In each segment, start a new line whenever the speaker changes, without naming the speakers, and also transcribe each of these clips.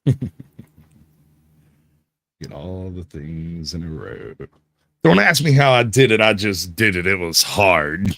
Get all the things in a row. Don't ask me how I did it. I just did it. It was hard.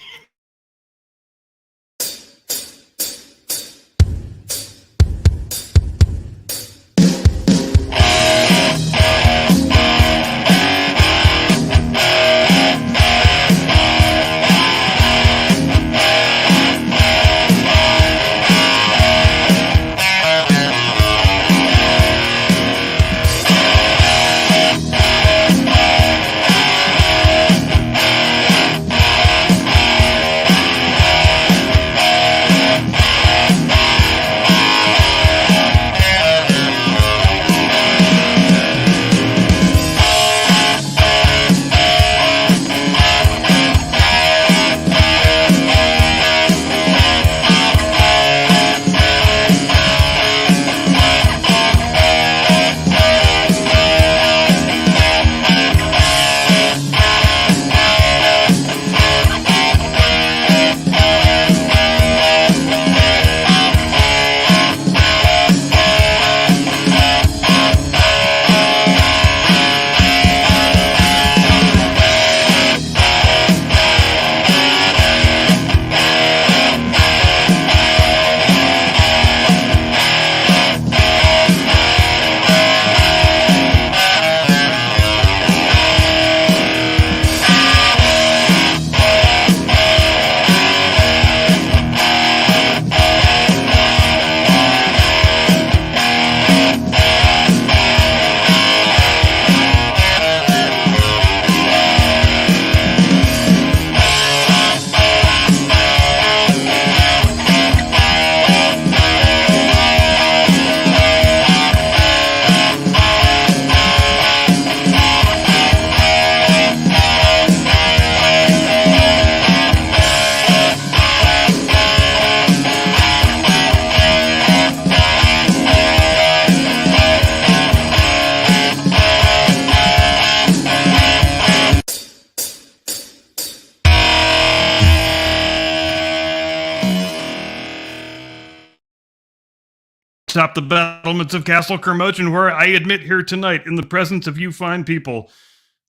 Atop the battlements of Castle Curmudgeon, where I admit here tonight, in the presence of you fine people,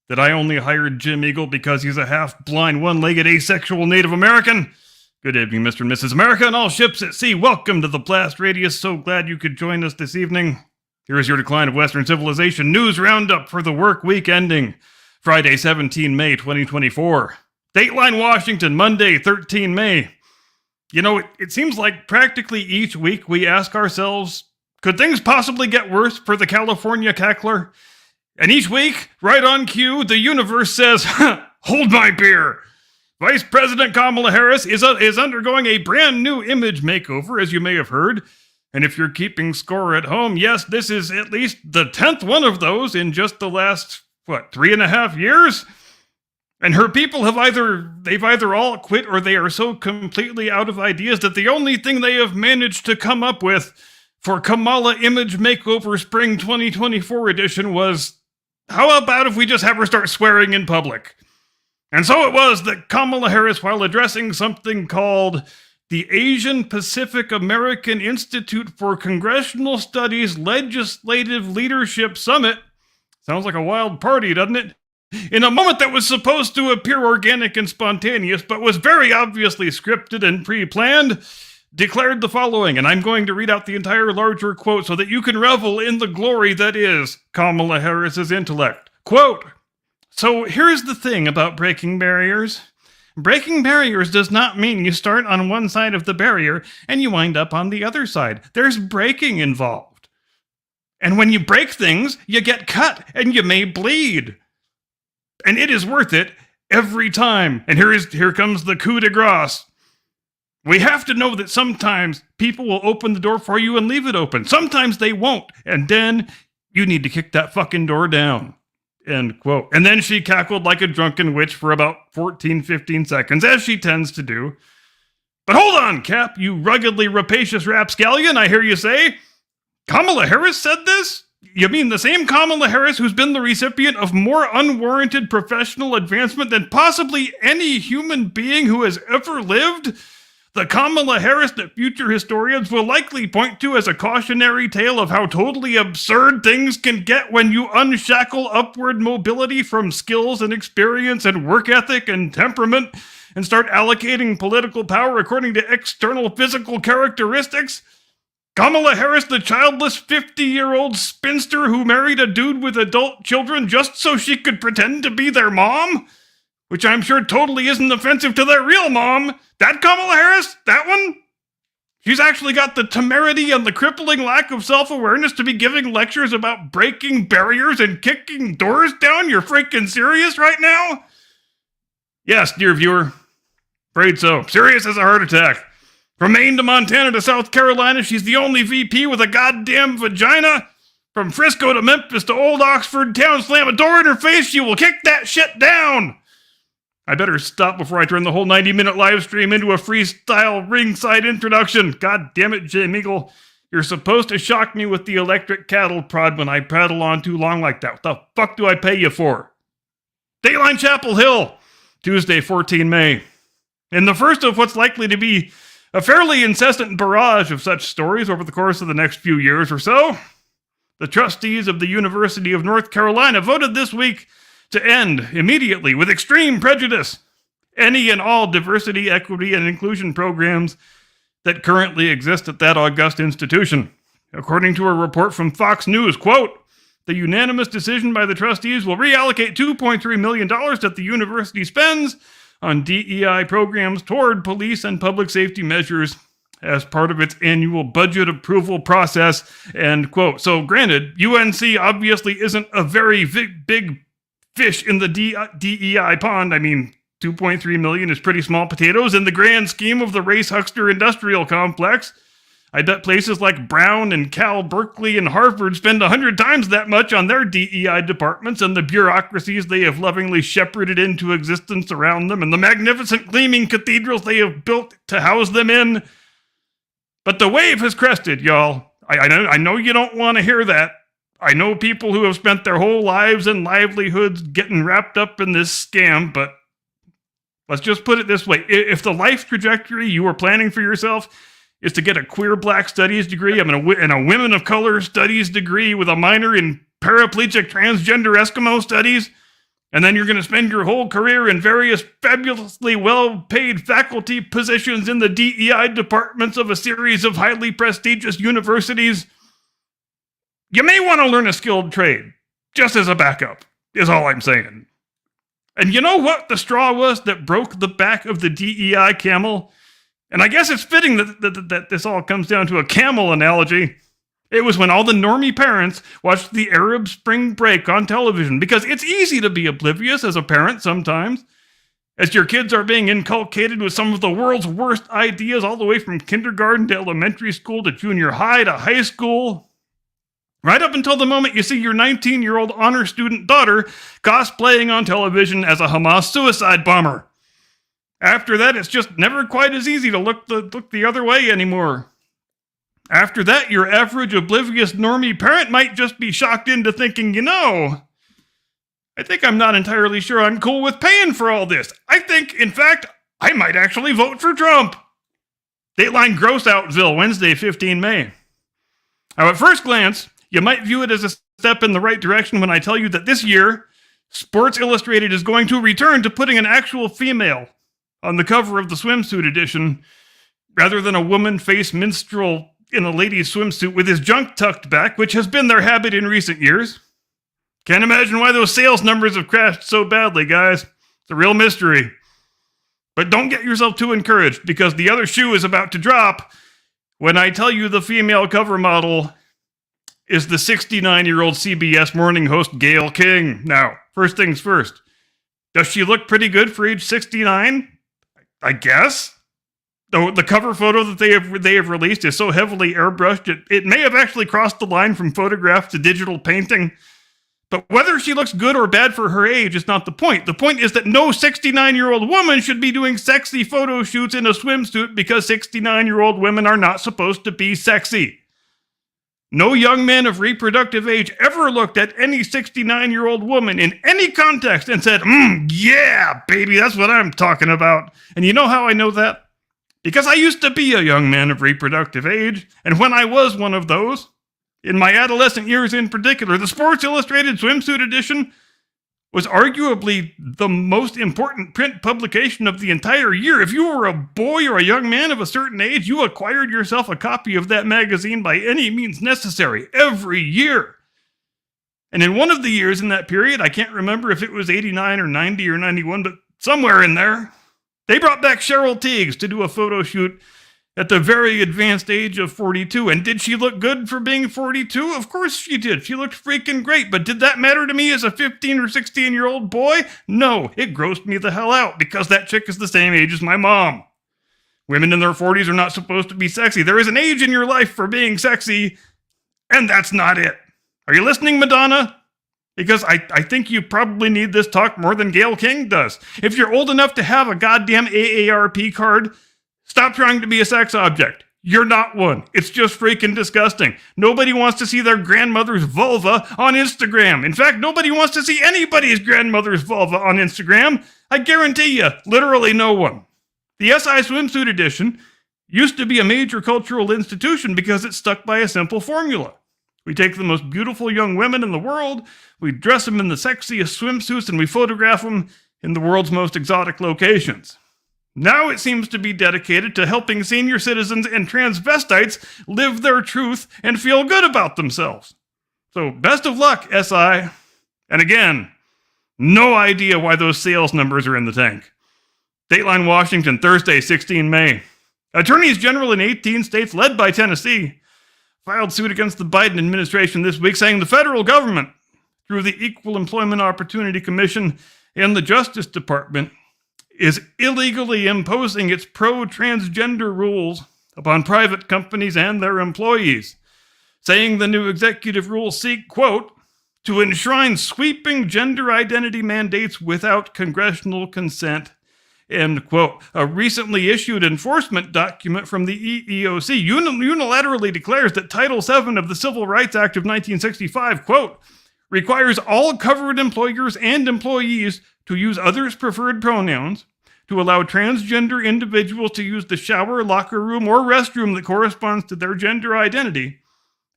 that I only hired Jim Eagle because he's a half-blind, one-legged, asexual Native American. Good evening, Mr. and Mrs. America, and all ships at sea. Welcome to the Blast Radius. So glad you could join us this evening. Here is your Decline of Western Civilization news roundup for the work week ending Friday, 17 May 2024. Dateline Washington, Monday, 13 May. You know, it seems like practically each week we ask ourselves, could things possibly get worse for the California cackler? And each week, right on cue, the universe says, hold my beer. Vice President Kamala Harris is undergoing a brand new image makeover, as you may have heard. And if you're keeping score at home, yes, this is at least the 10th one of those in just the last, 3.5 years? And her people have either all quit or they are so completely out of ideas that the only thing they have managed to come up with for Kamala Image Makeover Spring 2024 edition was, how about if we just have her start swearing in public? And so it was that Kamala Harris, while addressing something called the Asian Pacific American Institute for Congressional Studies Legislative Leadership Summit, sounds like a wild party, doesn't it? In a moment that was supposed to appear organic and spontaneous, but was very obviously scripted and pre-planned, declared the following, and I'm going to read out the entire larger quote so that you can revel in the glory that is Kamala Harris's intellect. Quote, so here's the thing about breaking barriers. Breaking barriers does not mean you start on one side of the barrier and you wind up on the other side. There's breaking involved. And when you break things, you get cut and you may bleed. And it is worth it every time. And here comes the coup de grace. We have to know that sometimes people will open the door for you and leave it open. Sometimes they won't. And then you need to kick that fucking door down. End quote. And then she cackled like a drunken witch for about 15 seconds, as she tends to do. But hold on, Cap, you ruggedly rapacious rapscallion, I hear you say. Kamala Harris said this? You mean the same Kamala Harris who's been the recipient of more unwarranted professional advancement than possibly any human being who has ever lived? The Kamala Harris that future historians will likely point to as a cautionary tale of how totally absurd things can get when you unshackle upward mobility from skills and experience and work ethic and temperament and start allocating political power according to external physical characteristics. Kamala Harris, the childless 50-year-old spinster who married a dude with adult children just so she could pretend to be their mom? Which I'm sure totally isn't offensive to their real mom. That Kamala Harris? That one? She's actually got the temerity and the crippling lack of self-awareness to be giving lectures about breaking barriers and kicking doors down? You're freaking serious right now? Yes, dear viewer. Afraid so. Serious as a heart attack. From Maine to Montana to South Carolina, she's the only VP with a goddamn vagina. From Frisco to Memphis to Old Oxford town, slam a door in her face, she will kick that shit down. I better stop before I turn the whole 90-minute live stream into a freestyle ringside introduction. God damn it, Jim Eagle. You're supposed to shock me with the electric cattle prod when I prattle on too long like that. What the fuck do I pay you for? Dateline Chapel Hill, Tuesday, 14 May. In the first of what's likely to be a fairly incessant barrage of such stories over the course of the next few years or so, the trustees of the University of North Carolina voted this week to end immediately, with extreme prejudice, any and all diversity, equity, and inclusion programs that currently exist at that august institution. According to a report from Fox News, quote, the unanimous decision by the trustees will reallocate $2.3 million that the university spends on DEI programs toward police and public safety measures as part of its annual budget approval process, end quote. So granted, UNC obviously isn't a very big fish in the DEI pond. I mean, 2.3 million is pretty small potatoes in the grand scheme of the race huckster industrial complex. I bet places like Brown and Cal, Berkeley, and Harvard spend 100 times that much on their DEI departments and the bureaucracies they have lovingly shepherded into existence around them and the magnificent gleaming cathedrals they have built to house them in. But the wave has crested, y'all. I know you don't want to hear that. I know people who have spent their whole lives and livelihoods getting wrapped up in this scam, but let's just put it this way. If the life trajectory you are planning for yourself is to get a queer black studies degree and a women of color studies degree with a minor in paraplegic transgender Eskimo studies, and then you're going to spend your whole career in various fabulously well-paid faculty positions in the DEI departments of a series of highly prestigious universities, you may want to learn a skilled trade, just as a backup, is all I'm saying. And you know what the straw was that broke the back of the DEI camel? And I guess it's fitting that this all comes down to a camel analogy. It was when all the normie parents watched the Arab Spring Break on television, because it's easy to be oblivious as a parent sometimes, as your kids are being inculcated with some of the world's worst ideas all the way from kindergarten to elementary school to junior high to high school. Right up until the moment you see your 19-year-old honor student daughter cosplaying on television as a Hamas suicide bomber. After that, it's just never quite as easy to look the other way anymore. After that, your average oblivious normie parent might just be shocked into thinking, I think I'm not entirely sure I'm cool with paying for all this. I think, in fact, I might actually vote for Trump. Dateline Grossoutville, Wednesday, 15 May. Now, at first glance, you might view it as a step in the right direction when I tell you that this year, Sports Illustrated is going to return to putting an actual female on the cover of the swimsuit edition, rather than a woman-faced minstrel in a lady's swimsuit with his junk tucked back, which has been their habit in recent years. Can't imagine why those sales numbers have crashed so badly, guys. It's a real mystery. But don't get yourself too encouraged, because the other shoe is about to drop when I tell you the female cover model is the 69-year-old CBS morning host Gayle King. Now, first things first. Does she look pretty good for age 69? I guess. The cover photo that they have released is so heavily airbrushed, it may have actually crossed the line from photograph to digital painting. But whether she looks good or bad for her age is not the point. The point is that no 69-year-old woman should be doing sexy photo shoots in a swimsuit, because 69-year-old women are not supposed to be sexy. No young man of reproductive age ever looked at any 69-year-old woman in any context and said, yeah, baby, that's what I'm talking about. And you know how I know that? Because I used to be a young man of reproductive age, and when I was one of those, in my adolescent years in particular, the Sports Illustrated swimsuit edition was arguably the most important print publication of the entire year. If you were a boy or a young man of a certain age, you acquired yourself a copy of that magazine by any means necessary every year. And in one of the years in that period, I can't remember if it was 89 or 90 or 91, but somewhere in there, they brought back Cheryl Tiegs to do a photo shoot at the very advanced age of 42. And did she look good for being 42? Of course she did. She looked freaking great. But did that matter to me as a 15 or 16-year-old boy? No, it grossed me the hell out because that chick is the same age as my mom. Women in their 40s are not supposed to be sexy. There is an age in your life for being sexy, and that's not it. Are you listening, Madonna? Because I think you probably need this talk more than Gayle King does. If you're old enough to have a goddamn AARP card, stop trying to be a sex object. You're not one. It's just freaking disgusting. Nobody wants to see their grandmother's vulva on Instagram. In fact, nobody wants to see anybody's grandmother's vulva on Instagram. I guarantee you, literally no one. The SI swimsuit edition used to be a major cultural institution because it stuck by a simple formula. We take the most beautiful young women in the world, we dress them in the sexiest swimsuits, and we photograph them in the world's most exotic locations. Now it seems to be dedicated to helping senior citizens and transvestites live their truth and feel good about themselves. So best of luck, SI. And again, no idea why those sales numbers are in the tank. Dateline Washington, Thursday, 16 May. Attorneys general in 18 states, led by Tennessee, filed suit against the Biden administration this week, saying the federal government, through the Equal Employment Opportunity Commission and the Justice Department, is illegally imposing its pro-transgender rules upon private companies and their employees, saying the new executive rules seek, quote, to enshrine sweeping gender identity mandates without congressional consent, end quote. A recently issued enforcement document from the EEOC unilaterally declares that Title VII of the Civil Rights Act of 1965, quote, requires all covered employers and employees to use others' preferred pronouns, to allow transgender individuals to use the shower, locker room, or restroom that corresponds to their gender identity,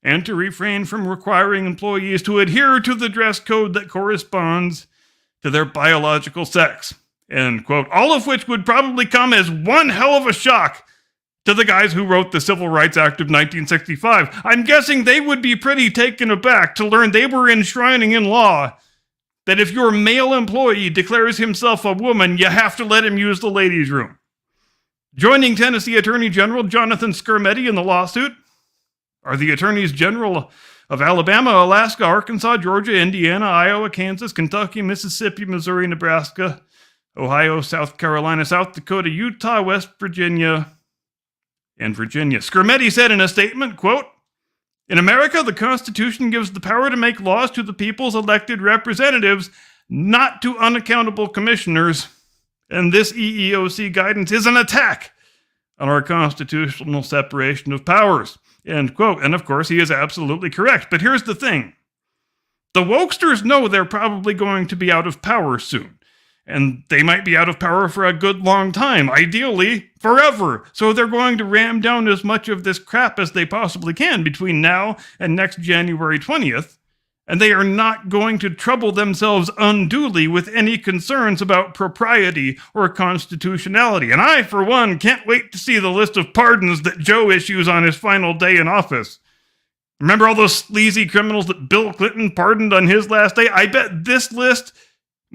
and to refrain from requiring employees to adhere to the dress code that corresponds to their biological sex, end quote. All of which would probably come as one hell of a shock to the guys who wrote the Civil Rights Act of 1965. I'm guessing they would be pretty taken aback to learn they were enshrining in law that if your male employee declares himself a woman, you have to let him use the ladies' room. Joining Tennessee Attorney General Jonathan Skrmetti in the lawsuit are the Attorneys General of Alabama, Alaska, Arkansas, Georgia, Indiana, Iowa, Kansas, Kentucky, Mississippi, Missouri, Nebraska, Ohio, South Carolina, South Dakota, Utah, West Virginia, and Virginia. Skrmetti said in a statement, quote, in America, the Constitution gives the power to make laws to the people's elected representatives, not to unaccountable commissioners, and this EEOC guidance is an attack on our constitutional separation of powers, end quote. And of course, he is absolutely correct. But here's the thing. The wokesters know they're probably going to be out of power soon. And they might be out of power for a good long time, ideally forever. So they're going to ram down as much of this crap as they possibly can between now and next January 20th. And they are not going to trouble themselves unduly with any concerns about propriety or constitutionality. And I, for one, can't wait to see the list of pardons that Joe issues on his final day in office. Remember all those sleazy criminals that Bill Clinton pardoned on his last day? I bet this list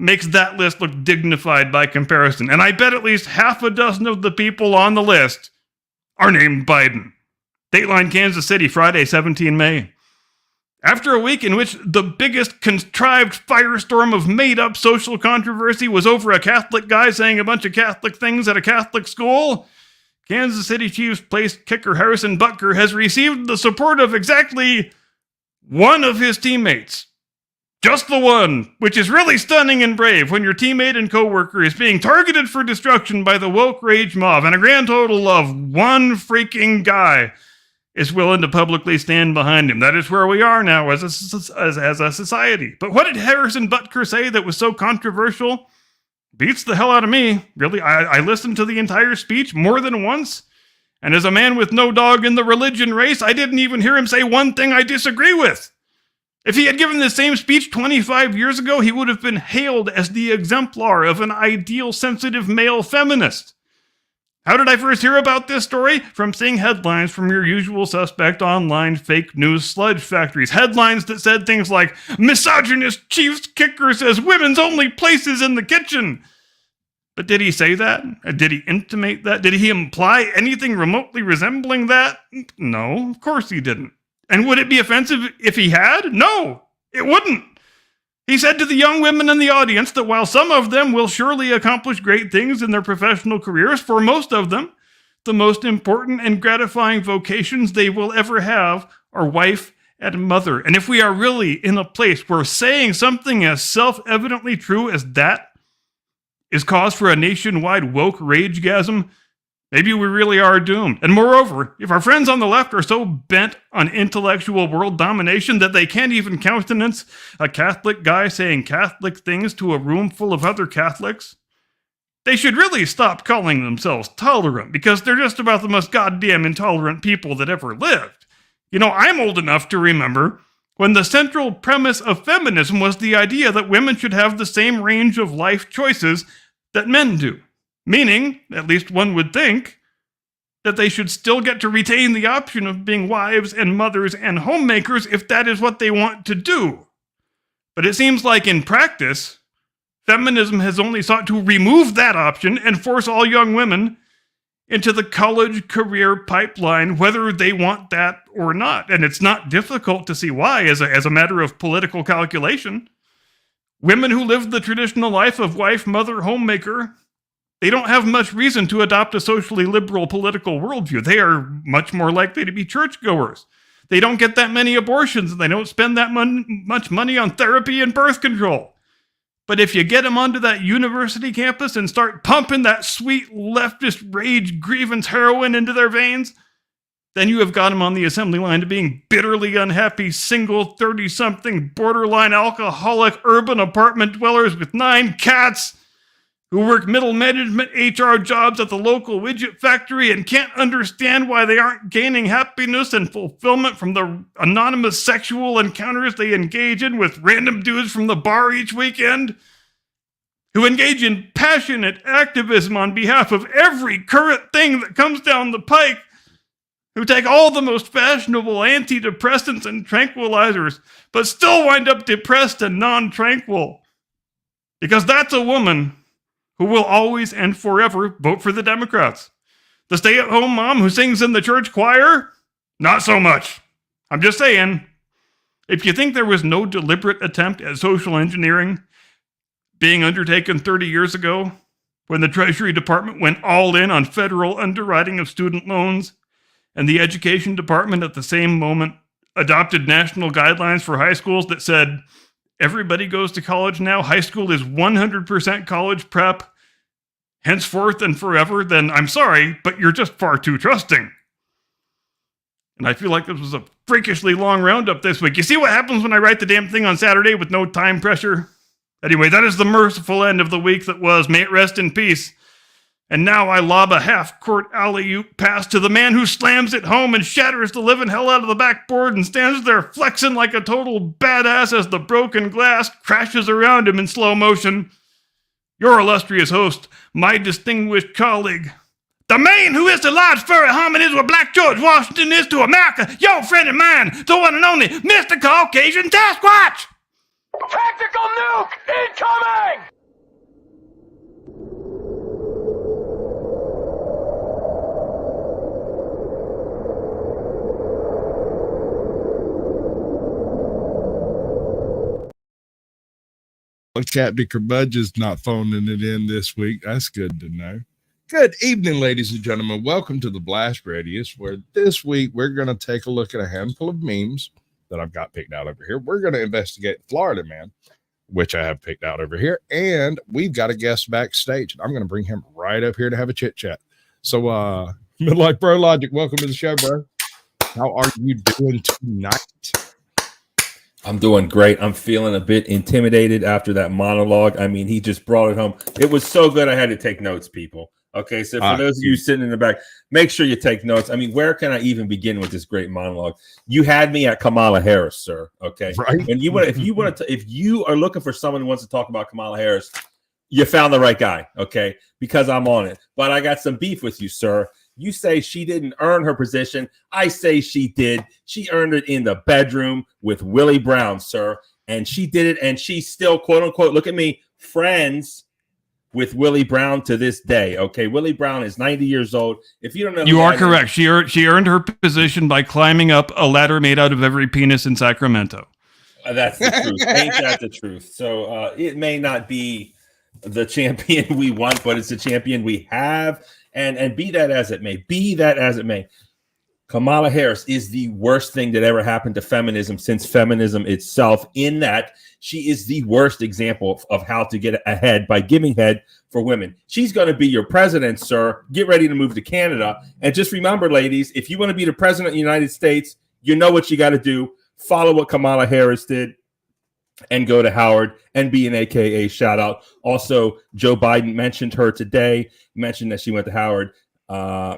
makes that list look dignified by comparison. And I bet at least half a dozen of the people on the list are named Biden. Dateline Kansas City, Friday, 17 May. After a week in which the biggest contrived firestorm of made-up social controversy was over a Catholic guy saying a bunch of Catholic things at a Catholic school, Kansas City Chiefs place kicker Harrison Butker has received the support of exactly one of his teammates. Just the one, which is really stunning and brave when your teammate and coworker is being targeted for destruction by the woke rage mob, and a grand total of one freaking guy is willing to publicly stand behind him. That is where we are now as a society. But what did Harrison Butker say that was so controversial? beats the hell out of me. Really, I listened to the entire speech more than once. And as a man with no dog in the religion race, I didn't even hear him say one thing I disagree with. If he had given the same speech 25 years ago, he would have been hailed as the exemplar of an ideal sensitive male feminist. How did I first hear about this story? From seeing headlines from your usual suspect online fake news sludge factories. Headlines that said things like, misogynist Chiefs kicker says women's only place is in the kitchen. But did he say that? Did he intimate that? Did he imply anything remotely resembling that? No, of course he didn't. And would it be offensive if he had? No, it wouldn't. He said to the young women in the audience that while some of them will surely accomplish great things in their professional careers, for most of them, the most important and gratifying vocations they will ever have are wife and mother. And if we are really in a place where saying something as self-evidently true as that is cause for a nationwide woke ragegasm, maybe we really are doomed. And moreover, if our friends on the left are so bent on intellectual world domination that they can't even countenance a Catholic guy saying Catholic things to a room full of other Catholics, they should really stop calling themselves tolerant, because they're just about the most goddamn intolerant people that ever lived. You know, I'm old enough to remember when the central premise of feminism was the idea that women should have the same range of life choices that men do. Meaning, at least one would think, that they should still get to retain the option of being wives and mothers and homemakers if that is what they want to do. But it seems like in practice, feminism has only sought to remove that option and force all young women into the college career pipeline, whether they want that or not. And it's not difficult to see why, as a matter of political calculation. Women who live the traditional life of wife, mother, homemaker, they don't have much reason to adopt a socially liberal political worldview. They are much more likely to be churchgoers. They don't get that many abortions, and they don't spend that much money on therapy and birth control. But if you get them onto that university campus and start pumping that sweet leftist rage grievance heroin into their veins, then you have got them on the assembly line to being bitterly unhappy, single, 30-something, borderline alcoholic urban apartment dwellers with 9 cats who work middle management HR jobs at the local widget factory and can't understand why they aren't gaining happiness and fulfillment from the anonymous sexual encounters they engage in with random dudes from the bar each weekend, who engage in passionate activism on behalf of every current thing that comes down the pike, who take all the most fashionable antidepressants and tranquilizers, but still wind up depressed and non-tranquil. Because that's a woman who will always and forever vote for the Democrats. The stay-at-home mom who sings in the church choir? Not so much. I'm just saying, if you think there was no deliberate attempt at social engineering being undertaken 30 years ago, when the Treasury Department went all in on federal underwriting of student loans, and the Education Department at the same moment adopted national guidelines for high schools that said, everybody goes to college now, high school is 100% college prep, henceforth and forever, then I'm sorry, but you're just far too trusting. And I feel like this was a freakishly long roundup this week. You see what happens when I write the damn thing on Saturday with no time pressure? Anyway, that is the merciful end of the week that was. May it rest in peace. And now I lob a half-court alley-oop pass to the man who slams it home and shatters the living hell out of the backboard and stands there flexing like a total badass as the broken glass crashes around him in slow motion. Your illustrious host, my distinguished colleague, the man who is the large furry hominid what Black George Washington is to America, your friend of mine, the one and only Mr. Caucasian Sasquatch!
Tactical nuke incoming!
Captain Curmudgeon's not phoning it in this week. That's good to know. Good evening, ladies and gentlemen. Welcome to the Blast Radius, where this week we're going to take a look at a handful of memes that I've got picked out over here. We're going to investigate Florida Man, which I have picked out over here, and we've got a guest backstage. I'm going to bring him right up here to have a chit chat. So, Midlife Bro Logic, welcome to the show, bro. How are you doing tonight?
I'm doing great. I'm feeling a bit intimidated after that monologue. I mean, he just brought it home. It was so good, I had to take notes, people. Okay, so for those of you sitting in the back, make sure you take notes. I mean, where can I even begin with this great monologue? You had me at Kamala Harris, sir. Okay,
Right.
And if you are looking for someone who wants to talk about Kamala Harris, you found the right guy. Okay, because I'm on it. But I got some beef with you, sir. You say she didn't earn her position. I say she did. She earned it in the bedroom with Willie Brown, sir. And she did it. And she's still, quote unquote, look at me, friends with Willie Brown to this day. Okay. Willie Brown is 90 years old. If you don't know,
you are correct. She earned her position by climbing up a ladder made out of every penis in Sacramento.
That's the truth. Ain't that the truth? So it may not be the champion we want, but it's the champion we have. And be that as it may, Kamala Harris is the worst thing that ever happened to feminism since feminism itself, in that she is the worst example of how to get ahead by giving head for women. She's going to be your president, sir. Get ready to move to Canada. And just remember, ladies, if you want to be the president of the United States, you know what you got to do. Follow what Kamala Harris did and go to Howard and be an AKA shout out. Also, Joe Biden mentioned her today, mentioned that she went to Howard,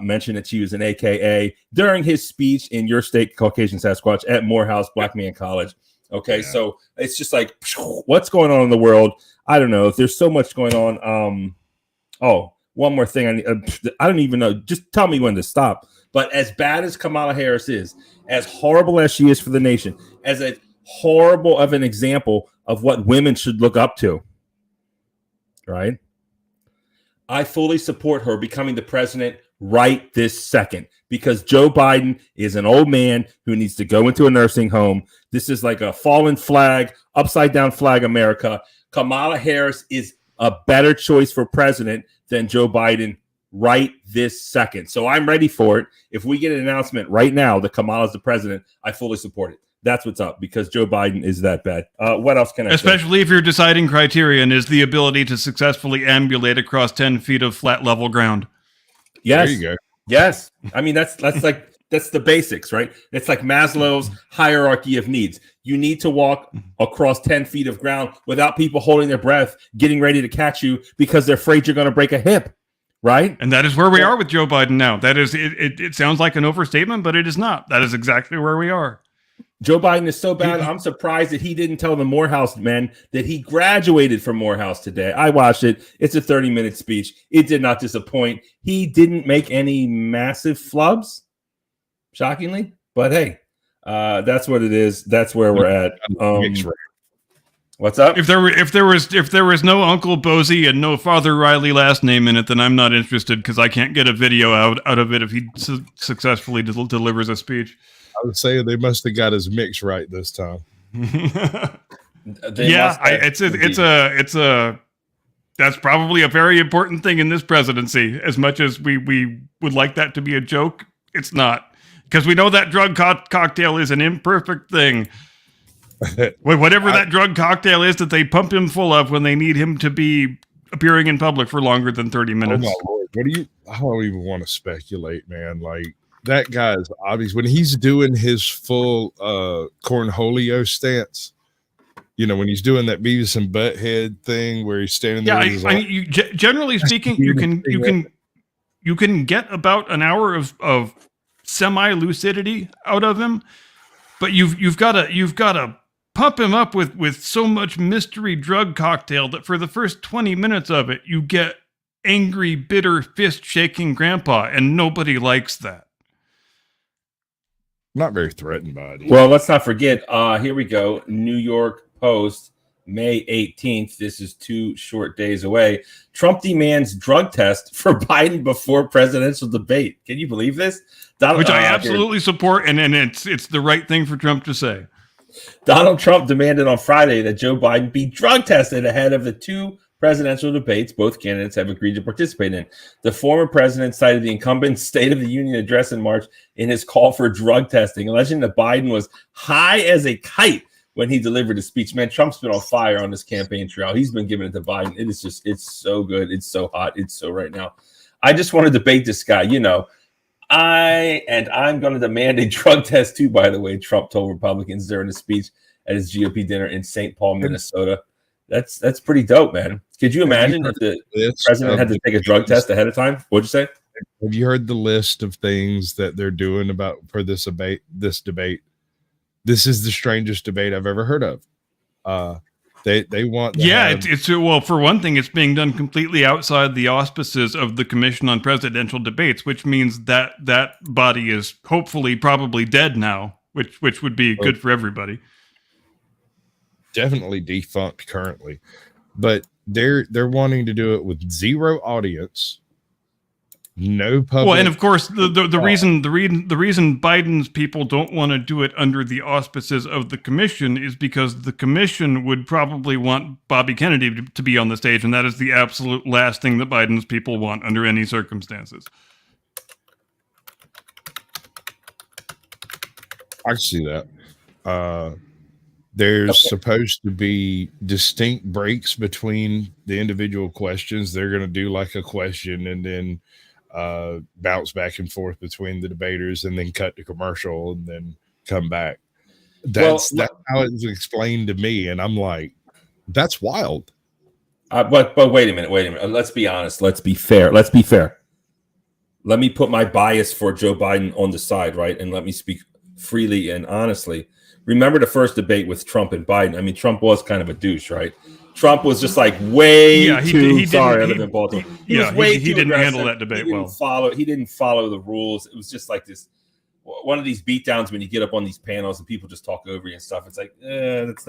mentioned that she was an AKA during his speech in your state, Caucasian Sasquatch, at Morehouse Black Man College. Okay, yeah. So it's just like, what's going on in the world? I don't know. There's so much going on. One more thing. I don't even know. Just tell me when to stop. But as bad as Kamala Harris is, as horrible as she is for the nation, as a horrible of an example of what women should look up to, right? I fully support her becoming the president right this second, because Joe Biden is an old man who needs to go into a nursing home. This is like a fallen flag, upside down flag America. Kamala Harris is a better choice for president than Joe Biden right this second. So I'm ready for it. If we get an announcement right now that Kamala's the president, I fully support it. That's what's up, because Joe Biden is that bad. What else can I say?
Especially if your deciding criterion is the ability to successfully ambulate across 10 feet of flat level ground.
Yes.
There you go.
Yes. I mean, that's the basics, right? It's like Maslow's hierarchy of needs. You need to walk across 10 feet of ground without people holding their breath, getting ready to catch you because they're afraid you're going to break a hip, right?
And that is where we are with Joe Biden now. That is, it sounds like an overstatement, but it is not. That is exactly where we are.
Joe Biden is so bad. I'm surprised that he didn't tell the Morehouse men that he graduated from Morehouse today. I watched it. It's a 30-minute speech. It did not disappoint. He didn't make any massive flubs, shockingly. But hey, that's what it is. That's where we're at. What's up?
If there was no Uncle Bozy and no Father Riley last name in it, then I'm not interested, because I can't get a video out of it if he successfully delivers a speech.
I would say they must have got his mix right this time.
That's probably a very important thing in this presidency. As much as we would like that to be a joke, it's not, because we know that drug cocktail is an imperfect thing. Whatever that drug cocktail is that they pump him full of when they need him to be appearing in public for longer than 30 minutes.
Oh my Lord. I don't even want to speculate, man. Like, that guy is obvious when he's doing his full cornholio stance. You know, when he's doing that Beavis and Butthead thing where he's standing there.
Yeah, generally speaking, you can get about an hour of semi lucidity out of him, but you've got to pump him up with so much mystery drug cocktail that for the first 20 minutes of it, you get angry, bitter, fist shaking grandpa, and nobody likes that.
Not very threatened by it.
Well, let's not forget. Here we go. New York Post, May 18th. This is 2 short days away. Trump demands drug test for Biden before presidential debate. Can you believe this?
Which I absolutely support, and it's the right thing for Trump to say.
Donald Trump demanded on Friday that Joe Biden be drug tested ahead of the 2 presidential debates both candidates have agreed to participate in. The former president cited the incumbent's State of the Union address in March in his call for drug testing, alleging that Biden was high as a kite when he delivered his speech. Man, Trump's been on fire on this campaign trail. He's been giving it to Biden. It's so good. It's so hot. It's so right now. I just want to debate this guy. You know, I'm going to demand a drug test too, by the way, Trump told Republicans during the speech. at his GOP dinner in St. Paul, Minnesota. That's pretty dope, man. Could you imagine if the president had to take a drug test ahead of time? What'd you say?
Have you heard the list of things that they're doing for this debate? This is the strangest debate I've ever heard of. They want
it's well, for one thing, it's being done completely outside the auspices of the Commission on Presidential Debates, which means that body is hopefully probably dead now, which would be good for everybody.
Definitely defunct currently, but they're wanting to do it with zero audience, no public.
Well, and of course, the reason Biden's people don't want to do it under the auspices of the commission is because the commission would probably want Bobby Kennedy to be on the stage, and that is the absolute last thing that Biden's people want under any circumstances.
I see that. There's supposed to be distinct breaks between the individual questions. They're going to do like a question and then bounce back and forth between the debaters and then cut to commercial and then come back. That's how it's explained to me. And I'm like, that's wild.
But wait a minute. Let's be honest. Let's be fair. Let me put my bias for Joe Biden on the side, right? And let me speak freely and honestly. Remember the first debate with Trump and Biden? I mean, Trump was kind of a douche, right? Trump was just like too sorry. I live in Baltimore. He
didn't handle that debate well.
He didn't follow the rules. It was just like this, one of these beatdowns when you get up on these panels and people just talk over you and stuff. It's like, that's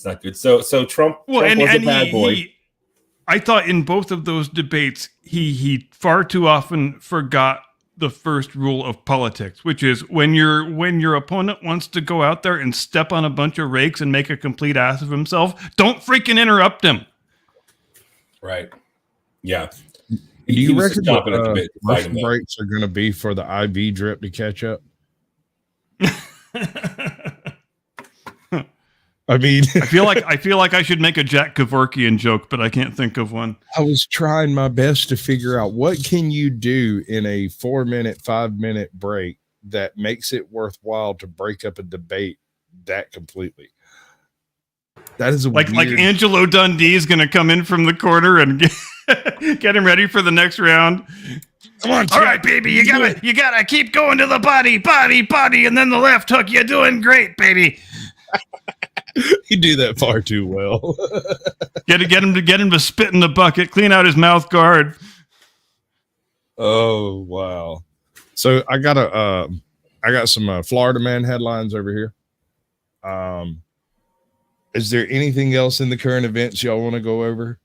not good. So Trump was a bad boy.
I thought in both of those debates, he far too often forgot the first rule of politics, which is when your opponent wants to go out there and step on a bunch of rakes and make a complete ass of himself, don't freaking interrupt him.
Right. Yeah.
Do you reckon the breaks are going to be for the IV drip to catch up? I mean,
I feel like I should make a Jack Kevorkian joke, but I can't think of one.
I was trying my best to figure out what can you do in a 4-minute, 5-minute break that makes it worthwhile to break up a debate that completely. That is
like Angelo Dundee is going to come in from the corner and get him ready for the next round.
Come on,
all right, baby, you gotta keep going to the body, and then the left hook. You're doing great, baby.
You do that far too well.
get him to spit in the bucket, clean out his mouth guard.
Oh wow! So I got some Florida Man headlines over here. Is there anything else in the current events y'all want to go over?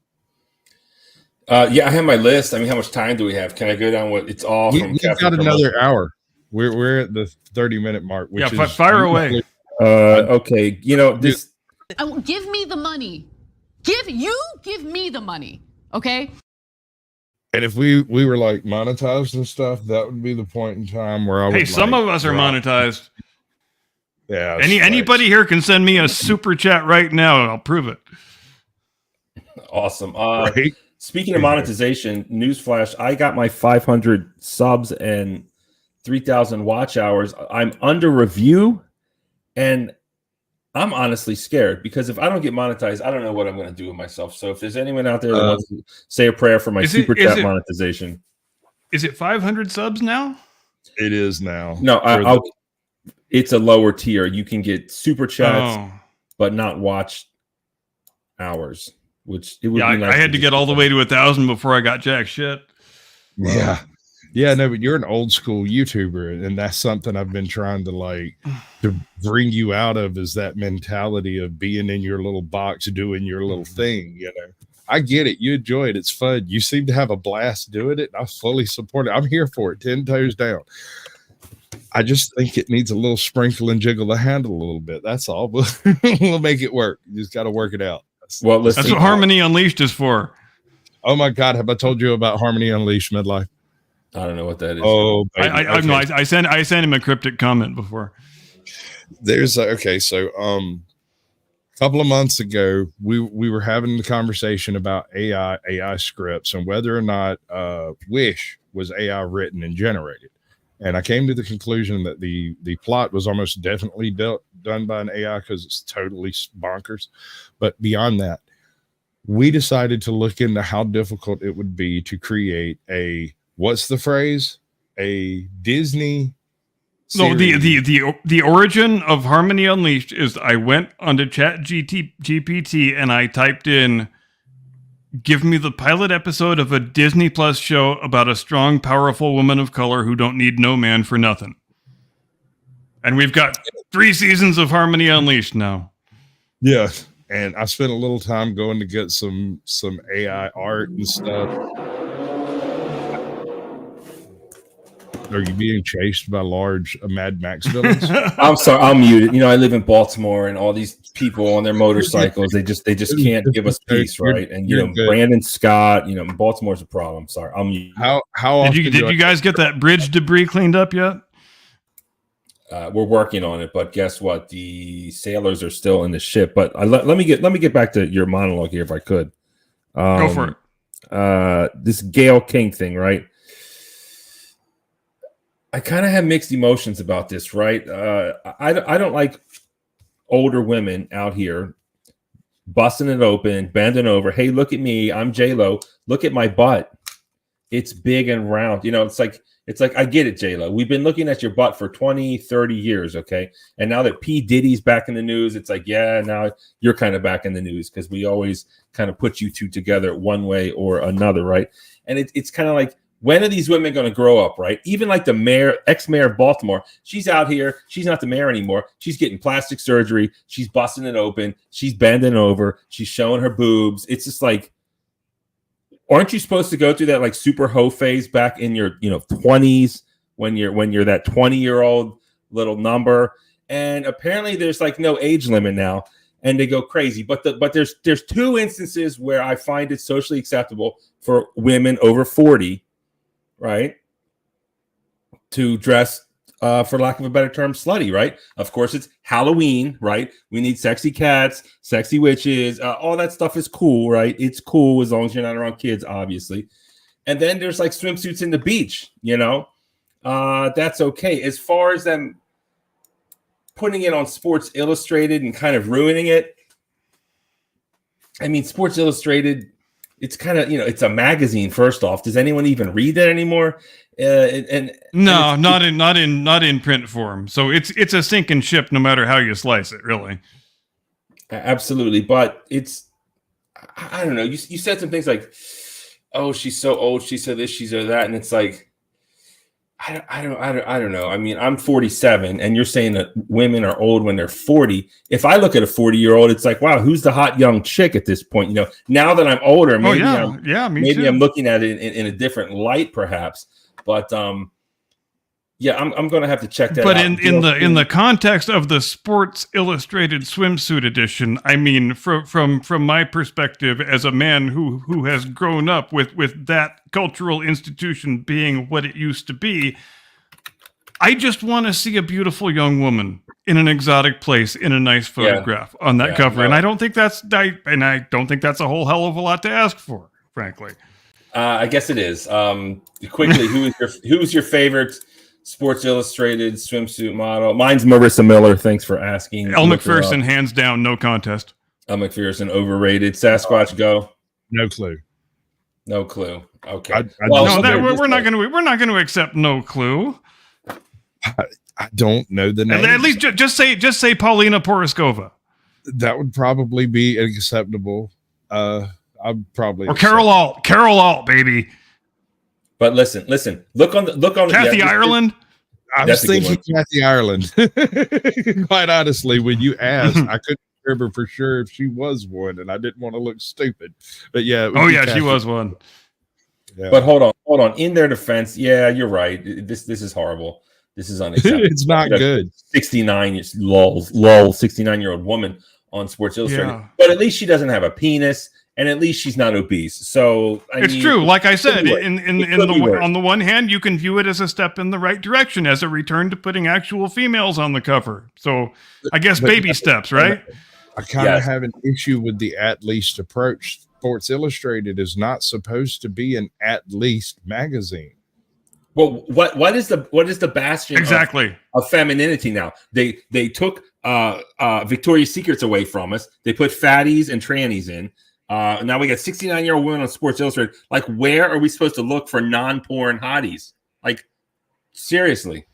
Yeah, I have my list. I mean, how much time do we have? Can I go down what it's all from?
You've got another hour. We're at the 30-minute mark, which is
fire away.
Okay, this.
Give me the money. Give me the money. Okay.
And if we were like monetized and stuff, that would be the point in time where I would.
Hey, some of us are monetized.
Yeah.
Anybody here can send me a super chat right now, and I'll prove it.
Awesome. Right? Speaking of monetization, newsflash: I got my 500 subs and 3,000 watch hours. I'm under review, and I'm honestly scared because if I don't get monetized, I don't know what I'm going to do with myself. So if there's anyone out there that wants to say a prayer for my super chat monetization.
Is it 500 subs now?
It is now.
No, it's a lower tier. You can get super chats, but not watch hours, which it would be nice.
I had to get all the way to 1,000 before I got jack shit.
Yeah. Yeah, no, but you're an old school YouTuber, and that's something I've been trying to bring you out of, is that mentality of being in your little box, doing your little thing. I get it. You enjoy it. It's fun. You seem to have a blast doing it. And I fully support it. I'm here for it. 10 toes down. I just think it needs a little sprinkle and jiggle the handle a little bit. That's all. We'll make it work. You just got to work it out.
That's what Harmony Unleashed is for.
Oh my God. Have I told you about Harmony Unleashed midlife?
I don't know what that is.
Oh,
I sent him a cryptic comment before.
There's a couple of months ago, we were having the conversation about AI scripts and whether or not Wish was AI written and generated. And I came to the conclusion that the plot was almost definitely done by an AI because it's totally bonkers. But beyond that, we decided to look into how difficult it would be to create what's the phrase? A Disney.
No,
series.
the origin of Harmony Unleashed is I went onto GPT and I typed in, give me the pilot episode of a Disney Plus show about a strong, powerful woman of color who don't need no man for nothing. And we've got 3 seasons of Harmony Unleashed now.
Yeah. And I spent a little time going to get some AI art and stuff. Are you being chased by large Mad Max villains?
I'm sorry, I'm muted. You know, I live in Baltimore, and all these people on their motorcycles, they just can't give us peace, right? And you know, Brandon Scott, you know, Baltimore's a problem. Sorry, I'm muted.
How often
Did you guys get that bridge debris cleaned up yet?
We're working on it, but guess what? The sailors are still in the ship. But let me get back to your monologue here, if I could.
Go for it.
This Gayle King thing, right? I kind of have mixed emotions about this, right? I don't like older women out here busting it open, bending over. Hey, look at me. I'm J-Lo. Look at my butt. It's big and round. You know, it's like, I get it, J-Lo. We've been looking at your butt for 20, 30 years, okay? And now that P. Diddy's back in the news, it's like, yeah, now you're kind of back in the news because we always kind of put you two together one way or another, right? And it's kind of like, when are these women going to grow up, right? Even like the ex-mayor of Baltimore, she's out here. She's not the mayor anymore. She's getting plastic surgery. She's busting it open. She's bending over. She's showing her boobs. It's just like, aren't you supposed to go through that like super hoe phase back in your 20s when you're that 20-year-old little number? And apparently there's like no age limit now, and they go crazy. But there's 2 instances where I find it socially acceptable for women over 40, right, to dress, for lack of a better term, slutty, right? Of course, it's Halloween, right? We need sexy cats, sexy witches. All that stuff is cool, right? It's cool as long as you're not around kids, obviously. And then there's like swimsuits in the beach, you know? That's okay. As far as them putting it on Sports Illustrated and kind of ruining it, I mean, Sports Illustrated, it's kind of, it's a magazine. First off, does anyone even read that anymore?
No, not in print form. So it's a sinking ship, no matter how you slice it, really.
Absolutely, but I don't know. You said some things like, "Oh, she's so old. She said this. She said that," and it's like, I don't know. I mean, I'm 47, and you're saying that women are old when they're 40. If I look at a 40-year-old, it's like, wow, who's the hot young chick at this point? Now that I'm older, maybe I'm looking at it in a different light, perhaps. But I'm going to have to check that out.
But in the context of the Sports Illustrated swimsuit edition, I mean, from my perspective as a man who has grown up with that cultural institution being what it used to be, I just want to see a beautiful young woman in an exotic place in a nice photograph on that cover, and I don't think that's a whole hell of a lot to ask for, frankly.
I guess it is. Quickly, who's your favorite Sports Illustrated swimsuit model? Mine's Marissa Miller. Thanks for asking.
Elle Macpherson, hands down, no contest.
Elle Macpherson, overrated. Sasquatch, go.
No clue.
No clue. Okay.
We're not going to accept no clue.
I don't know the name.
At least just say Paulina Poroskova.
That would probably be acceptable. I'd probably
Carol Alt, baby.
But listen. Look on
Kathy Ireland.
I was thinking Kathy Ireland. Quite honestly, when you asked, I couldn't remember for sure if she was one, and I didn't want to look stupid. But yeah.
She was one.
Yeah. But hold on. In their defense, yeah, you're right. This is horrible. This is unacceptable.
It's not good.
69-year-old woman on Sports Illustrated. Yeah. But at least she doesn't have a penis. And at least she's not obese. So
it's true. Like I said, on the one hand, you can view it as a step in the right direction, as a return to putting actual females on the cover. So I guess baby steps, right?
I kind of have an issue with the at least approach. Sports Illustrated is not supposed to be an at least magazine.
Well, what is the bastion
Exactly.
of femininity now? They took Victoria's Secrets away from us. They put fatties and trannies in. Now we got 69-year-old women on Sports Illustrated. Like, where are we supposed to look for non-porn hotties? Like, seriously.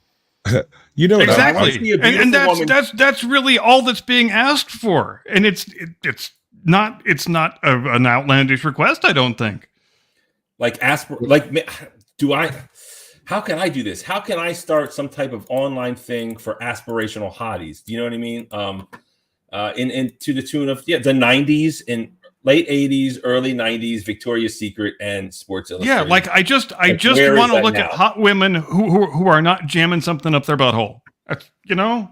You know what
Exactly. And that's really all that's being asked for. And it's not an outlandish request, I don't think.
How can I do this? How can I start some type of online thing for aspirational hotties? Do you know what I mean? In to the tune of the 90s and late 80s, early 90s, Victoria's Secret and Sports Illustrated.
Yeah, like I just want to look at hot women who are not jamming something up their butthole. You know?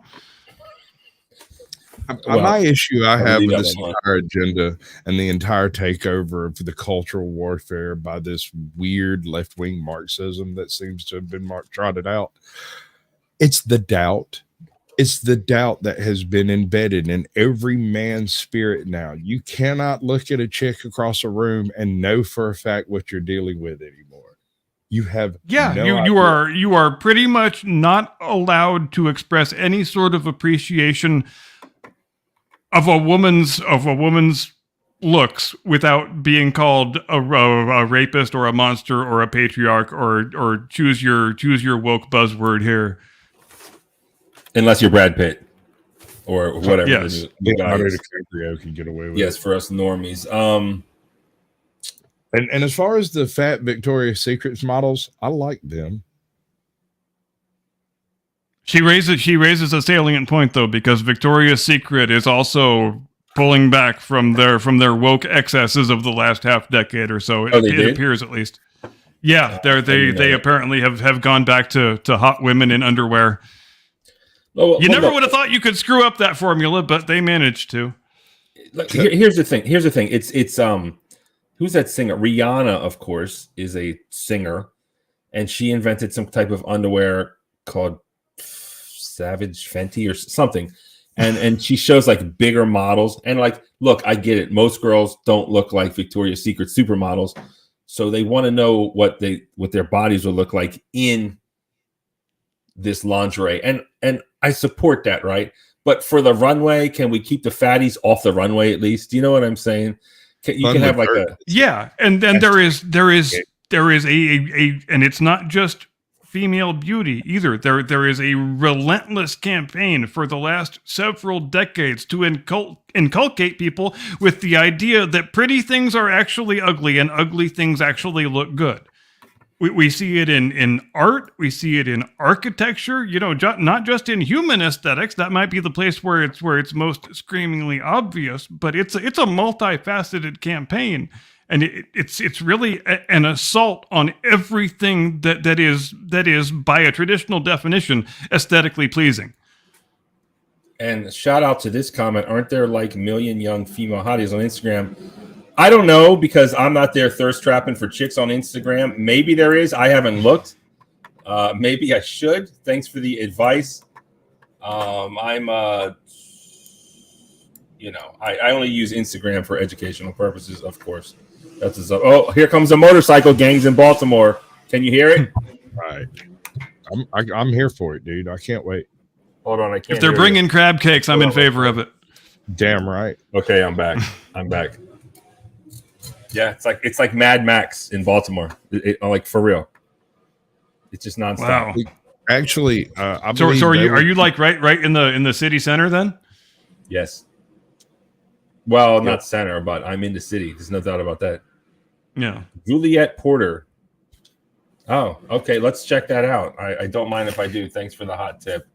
My issue I have with this entire agenda and the entire takeover of the cultural warfare by this weird left-wing Marxism that seems to have been trotted out. It's the doubt. It's the doubt that has been embedded in every man's spirit now. You cannot look at a chick across a room and know for a fact what you're dealing with anymore. You have
you are pretty much not allowed to express any sort of appreciation of a woman's looks without being called a rapist or a monster or a patriarch or choose your woke buzzword here.
Unless you're Brad Pitt or whatever.
Yes.
Leonardo DiCaprio can get away with
yes, for us normies.
And as far as the fat Victoria's Secrets models, I like them.
She raises a salient point though, because Victoria's Secret is also pulling back from their woke excesses of the last half decade or so. It appears, at least. Yeah, they apparently have gone back to hot women in underwear. You never would have thought you could screw up that formula, but they managed to.
Here's the thing. It's who's that singer? Rihanna, of course, is a singer, and she invented some type of underwear called Savage Fenty or something, and she shows like bigger models. And like, look, I get it. Most girls don't look like Victoria's Secret supermodels, so they want to know what their bodies will look like in this lingerie, and I support that, right? But for the runway, can we keep the fatties off the runway at least? Do you know what I'm saying? You can have like a
and then there is a and it's not just female beauty either. There is a relentless campaign for the last several decades to inculcate people with the idea that pretty things are actually ugly and ugly things actually look good. We see it in art. We see it in architecture. You know, not just in human aesthetics. That might be the place where it's most screamingly obvious. But it's a multifaceted campaign, and it's really an assault on everything that is by a traditional definition aesthetically pleasing.
And shout out to this comment. Aren't there like million young female hotties on Instagram? I don't know, because I'm not there thirst trapping for chicks on Instagram. Maybe there is. I haven't looked. Maybe I should. Thanks for the advice. I only use Instagram for educational purposes, of course. Oh, here comes a motorcycle gangs in Baltimore. Can you hear it?
Right. I'm here for it, dude. I can't wait.
Hold on, I can't.
If they're bringing crab cakes, I'm in favor of it.
Damn right.
Okay, I'm back. Yeah, it's like Mad Max in Baltimore. Like for real. It's just nonstop.
Wow.
Actually,
so are you like right in the city center then?
Yes. Well, not center, but I'm in the city. There's no doubt about that.
Yeah.
Juliet Porter. Oh, okay. Let's check that out. I don't mind if I do. Thanks for the hot tip.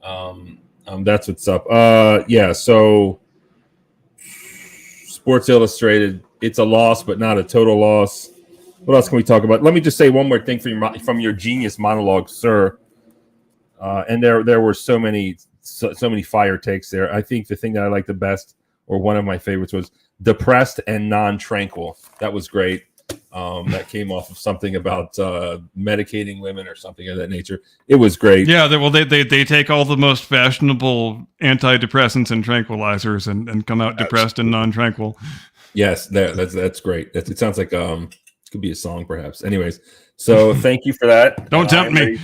That's what's up. Yeah. So, Sports Illustrated. It's a loss, but not a total loss. What else can we talk about? Let me just say one more thing from your genius monologue, sir. And there were so many fire takes there. I think the thing that I liked the best, or one of my favorites, was depressed and non-tranquil. That was great. That came off of something about medicating women or something of that nature. It was great.
Yeah, they take all the most fashionable antidepressants and tranquilizers and come out depressed and non-tranquil.
Yes, that's great. It sounds like it could be a song, perhaps. Anyways, So thank you for that.
Don't tempt me.
Ready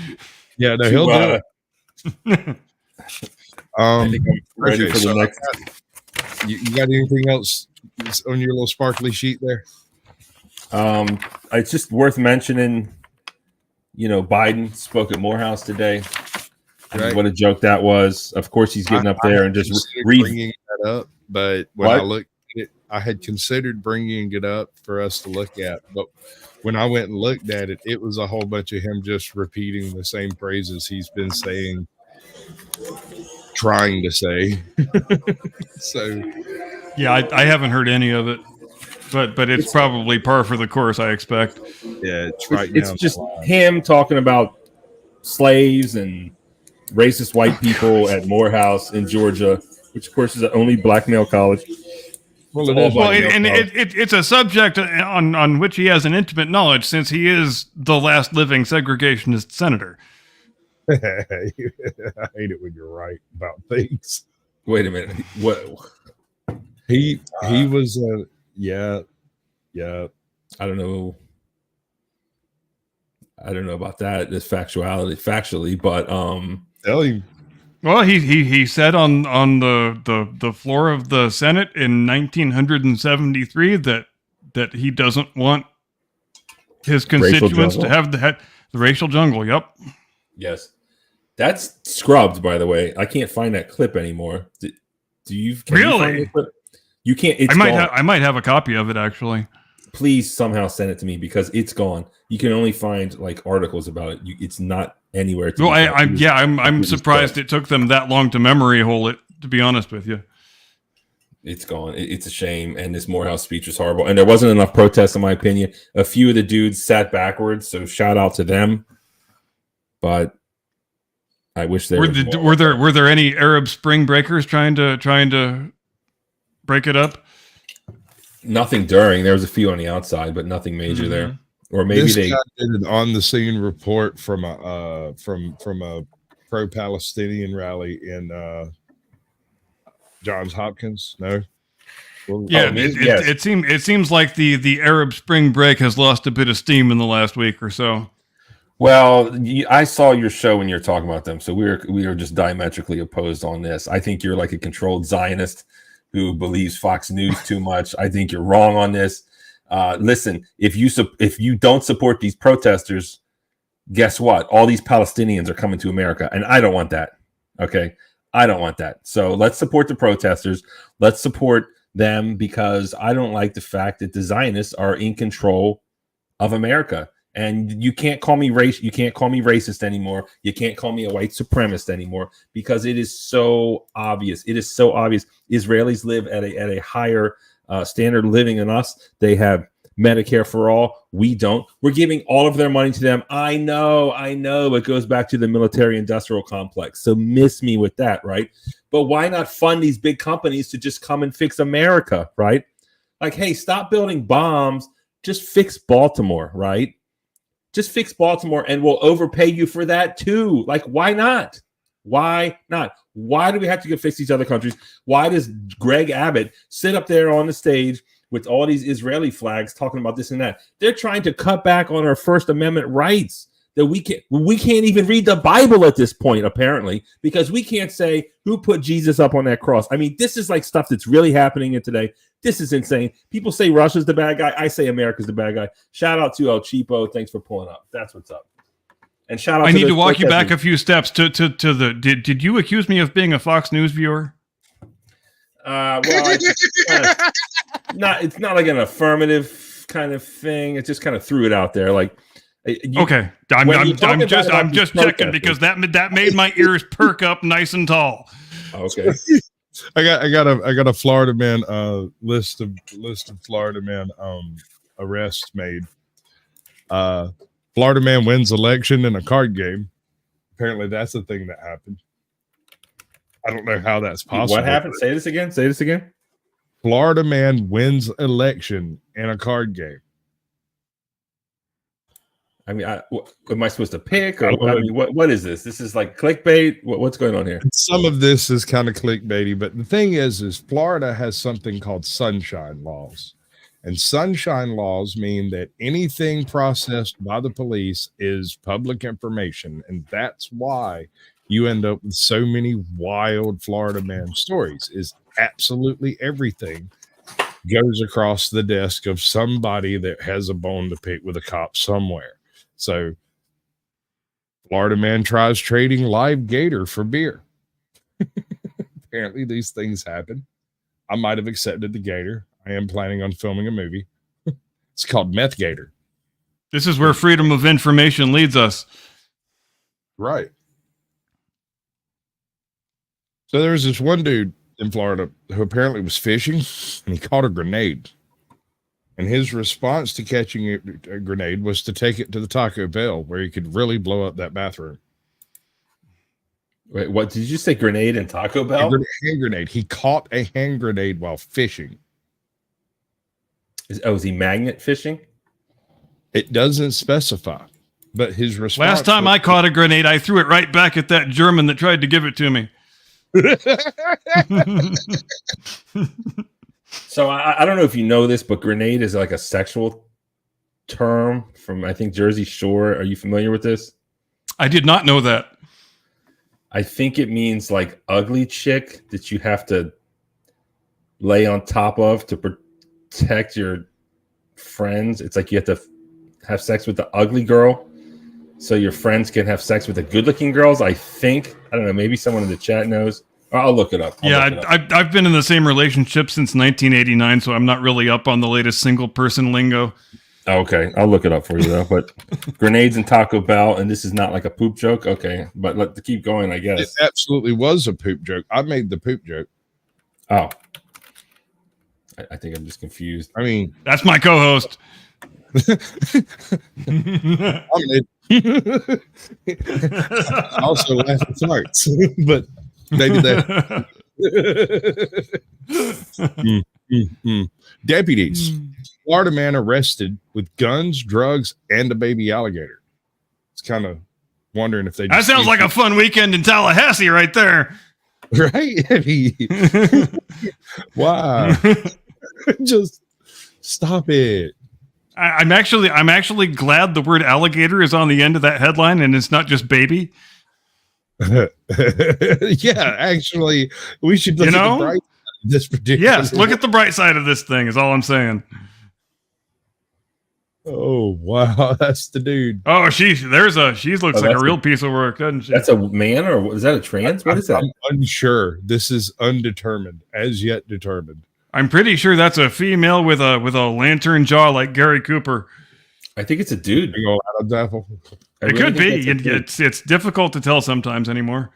Yeah, no,
to,
he'll do it.
I think I'm ready
Okay,
for the
so
next.
you got anything else on your little sparkly sheet there?
It's just worth mentioning. Biden spoke at Morehouse today. I mean,
Right.
what a joke that was. Of course, he's getting up there and just
bringing that up, but when I
What?
looked at it, I had considered bringing it up for us to look at, but when I went and looked at it, it was a whole bunch of him just repeating the same phrases he's been saying, trying to say. So
Yeah, I haven't heard any of it, but it's probably par for the course, I expect.
yeah, it's right
It's
now.
just him talking about slaves and racist white people at Morehouse in Georgia, which of course is the only black male college.
Well, it
all
is
Well,
right now,
and
Paul.
it's a subject on which he has an intimate knowledge, since he is the last living segregationist senator.
I hate it when you're right about things.
Wait a minute. What?
He was yeah.
I don't know. I don't know about that. This factually, but
Tell him.
Well, he said on the floor of the Senate in 1973 that he doesn't want his constituents to
jungle.
have the racial jungle. Yep.
yes, that's scrubbed. By the way, I can't find that clip anymore. Do you? Can you find
Really?
the clip? You can't. It's
I
gone.
might have a copy of it actually.
Please somehow send it to me because it's gone. You can only find like articles about it. It's not anywhere. To
Well,
be found.
I'm
was
surprised
dead.
it took them that long to memory hole it. To be honest with you.
It's gone. It's a shame. And this Morehouse speech was horrible. And there wasn't enough protests, in my opinion. A few of the dudes sat backwards, so shout out to them. But I wish there was more.
Were there any Arab Spring breakers trying to break it up?
Nothing during. There was a few on the outside, but nothing major there. Or maybe
This
they.
guy did an on the scene report from a pro-Palestinian rally in Johns Hopkins. No, well,
Yeah,
yes.
it seems like the Arab Spring break has lost a bit of steam in the last week or so.
Well, I saw your show when you were talking about them, so we are just diametrically opposed on this. I think you're like a controlled Zionist who believes Fox News too much. I think you're wrong on this. Listen, if you don't support these protesters, guess what? All these Palestinians are coming to America, and I don't want that. Okay, I don't want that. So let's support the protesters. Let's support them because I don't like the fact that the Zionists are in control of America. And you can't call me you can't call me racist anymore. You can't call me a white supremacist anymore because it is so obvious. It is so obvious. Israelis live at a higher standard of living than us. They have Medicare for all. We don't. We're giving all of their money to them. I know. It goes back to the military-industrial complex. So miss me with that, right? But why not fund these big companies to just come and fix America, right? Like, hey, stop building bombs. Just fix Baltimore, right? Just fix Baltimore and we'll overpay you for that too. Like, why not? Why not? Why do we have to go fix these other countries? Why does Greg Abbott sit up there on the stage with all these Israeli flags talking about this and that? They're trying to cut back on our First Amendment rights that we can't even read the Bible at this point, apparently, because we can't say who put Jesus up on that cross. I mean, this is like stuff that's really happening in today. This is insane. People say Russia's the bad guy. I say America's the bad guy. Shout out to El Cheapo. Thanks for pulling up. That's what's up. And shout out.
I
to
need to
those
walk you back a
protesters.
few steps to the. Did you accuse me of being a Fox News viewer?
Well, it's not like an affirmative kind of thing. It just kind of threw it out there. Like,
Okay,
when you talk
I'm just
about these
checking
protesters-
because that made my ears perk up nice and tall.
Okay.
I got a Florida man list of Florida man arrests made. Florida man wins election in a card game. Apparently that's a thing that happened. I don't know how that's possible.
What happened? Say this again.
Florida man wins election in a card game.
I mean, am I supposed to pick or I mean, what is this? This is like clickbait. What's going on here?
Some of this is kind of clickbaity, but the thing is Florida has something called sunshine laws. And sunshine laws mean that anything processed by the police is public information. And that's why you end up with so many wild Florida man stories, is absolutely everything goes across the desk of somebody that has a bone to pick with a cop somewhere. So Florida man tries trading live gator for beer. Apparently these things happen. I might have accepted the gator. I am planning on filming a movie. It's called Meth Gator.
This is where freedom of information leads us.
Right. So there was this one dude in Florida who apparently was fishing, and he caught a grenade. And his response to catching a grenade was to take it to the Taco Bell, where he could really blow up that bathroom.
Wait, what did you say? Grenade and Taco Bell?
Hand grenade. He caught a hand grenade while fishing.
Is he magnet fishing?
It doesn't specify, but his response.
Last time I caught a grenade, I threw it right back at that German that tried to give it to me.
So I don't know if you know this, but grenade is like a sexual term from, I think, Jersey Shore. Are you familiar with this?
I did not know that.
I think it means like ugly chick that you have to lay on top of to protect your friends. It's like you have to have sex with the ugly girl so your friends can have sex with the good-looking girls. I think. I don't know. Maybe someone in the chat knows. I'll look it up.
I've been in the same relationship since 1989, so I'm not really up on the latest single-person lingo.
Okay, I'll look it up for you though. But grenades and Taco Bell, and this is not like a poop joke. Okay, but let's keep going, I guess.
It absolutely was a poop joke. I made the poop joke.
Oh, I think I'm just confused.
I mean,
That's my co-host.
I also laugh at farts, but maybe that. Deputies. Florida man arrested with guns, drugs, and a baby alligator. It's kind of wondering if they.
That sounds like a fun weekend in Tallahassee, right there.
Right? Wow! Just stop it.
I'm actually glad the word alligator is on the end of that headline and it's not just baby.
Yeah, actually, we should look at the bright side of this particular.
Yes, look at the bright side of this thing. Is all I'm saying.
Oh wow, that's the dude.
Oh, she looks like a real piece of work, doesn't she?
That's a man, or is that a trans? What is that?
I'm unsure. This is undetermined, as yet determined.
I'm pretty sure that's a female with a lantern jaw like Gary Cooper.
I think it's a dude.
Big old Adam's apple.
It could be. It's difficult to tell sometimes anymore,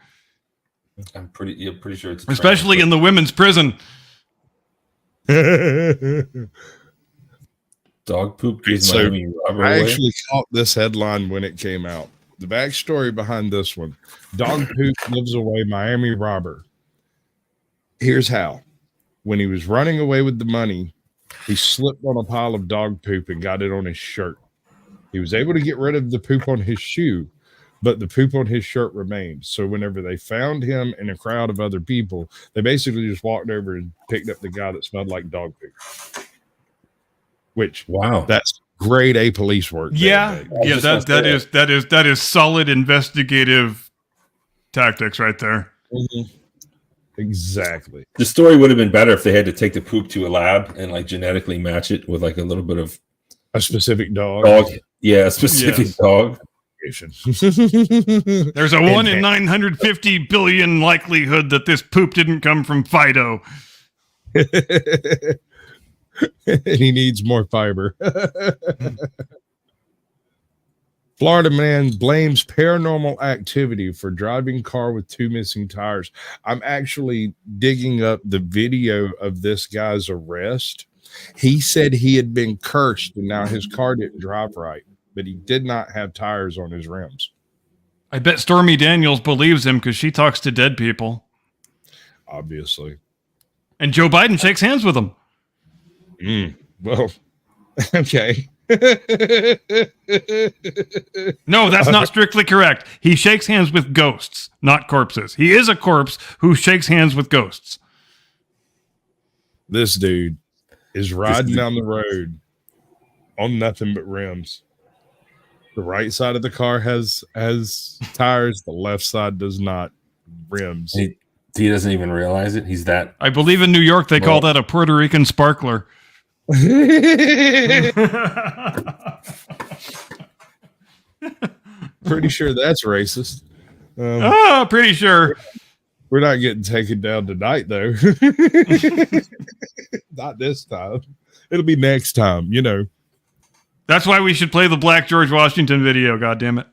I'm pretty sure it's
especially in the women's prison.
Dog poop gives
So,
Miami robber
I
away.
actually caught this headline when it came out. The backstory behind this one: dog poop gives away Miami robber. Here's how: when he was running away with the money, he slipped on a pile of dog poop and got it on his shirt. He was able to get rid of the poop on his shoe, but the poop on his shirt remained. So whenever they found him in a crowd of other people, they basically just walked over and picked up the guy that smelled like dog poop. Which,
Wow,
that's grade A police work.
Yeah, that is solid investigative tactics right there.
Mhm. Exactly.
the story would have been better if they had to take the poop to a lab and like genetically match it with like a little bit of
A specific dog.
Yeah, a specific
Yes.
dog.
There's a 1 in 950 billion likelihood that this poop didn't come from Fido.
He needs more fiber. Florida man blames paranormal activity for driving car with 2 missing tires. I'm actually digging up the video of this guy's arrest. He said he had been cursed and now his car didn't drive right, but he did not have tires on his rims.
I bet Stormy Daniels believes him because she talks to dead people.
Obviously.
And Joe Biden shakes hands with him.
Well, okay.
No, that's not strictly correct. He shakes hands with ghosts, not corpses. He is a corpse who shakes hands with ghosts.
This dude. is riding down the road on nothing but rims. The right side of the car has tires. The left side does not. Rims.
He doesn't even realize it. He's that.
I believe in New York they call that a Puerto Rican sparkler.
Pretty sure that's racist.
Pretty sure.
We're not getting taken down tonight, though. Not this time. It'll be next time, you know.
That's why we should play the Black George Washington video, goddammit.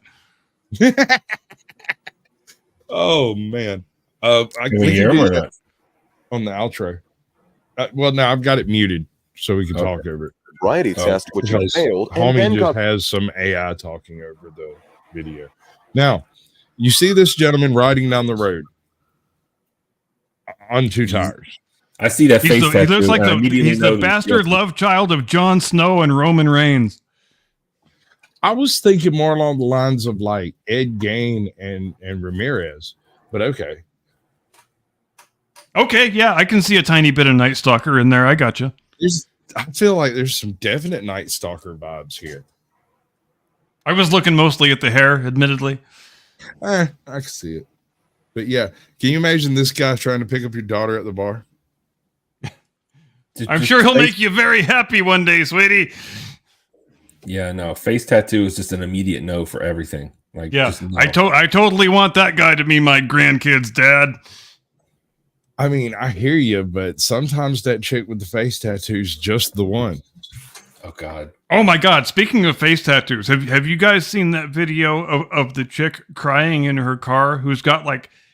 Oh, man.
Can we hear him or not?
On the outro. Well, now I've got it muted so we can talk over it.
Variety test, which
Because
failed. And
Homie
then
just
got
has some AI talking over the video. Now, you see this gentleman riding down the road on two tires.
I see that face.
He looks like he's the bastard love child of Jon Snow and Roman Reigns.
I was thinking more along the lines of like Ed Gain and Ramirez, but okay.
Okay, yeah, I can see a tiny bit of Night Stalker in there. I gotcha.
I feel like there's some definite Night Stalker vibes here.
I was looking mostly at the hair, admittedly.
I can see it. But yeah, can you imagine this guy trying to pick up your daughter at the bar?
I'm sure he'll make you very happy one day, sweetie.
Yeah, no, face tattoo is just an immediate no for everything. Like,
yeah,
just no.
I totally want that guy to be my grandkid's dad.
I mean, I hear you, but sometimes that chick with the face tattoo's just the one.
Oh God.
Oh my God. Speaking of face tattoos, have you guys seen that video of the chick crying in her car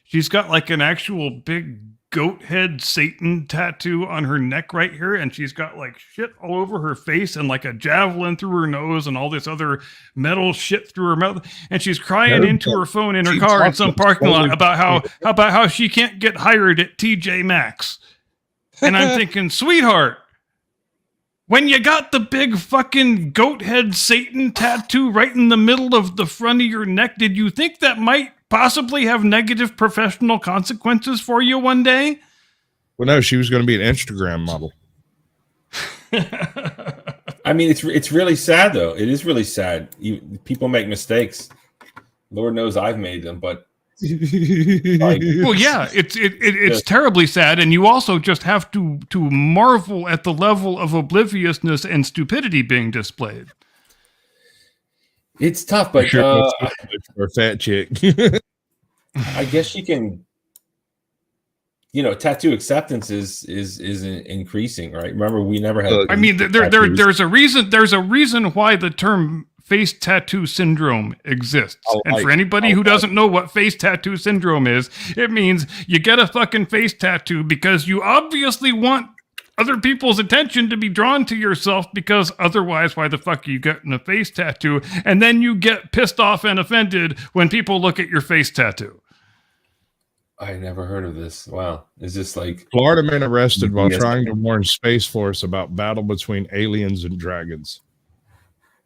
she's got like an actual big goat head Satan tattoo on her neck right here, and she's got like shit all over her face and like a javelin through her nose and all this other metal shit through her mouth, and she's crying into her phone in her car in some parking lot about how she can't get hired at TJ Maxx. And I'm thinking, sweetheart, when you got the big fucking goat head Satan tattoo right in the middle of the front of your neck, did you think that might possibly have negative professional consequences for you one day?
Well, no, she was going to be an Instagram model.
I mean, it's really sad though. It is really sad. People make mistakes. Lord knows I've made them, but
well, yeah, it's terribly sad, and you also just have to marvel at the level of obliviousness and stupidity being displayed.
It's tough, but
for a fat chick.
I guess you can. Tattoo acceptance is increasing, right? Remember, we never had.
I mean, there's a reason. There's a reason why the term face tattoo syndrome exists. And for anybody who doesn't know what face tattoo syndrome is, it means you get a fucking face tattoo because you obviously want other people's attention to be drawn to yourself, because otherwise, why the fuck are you getting a face tattoo? And then you get pissed off and offended when people look at your face tattoo.
I never heard of this. Wow. Is this like
Florida man arrested while trying to warn Space Force about battle between aliens and dragons?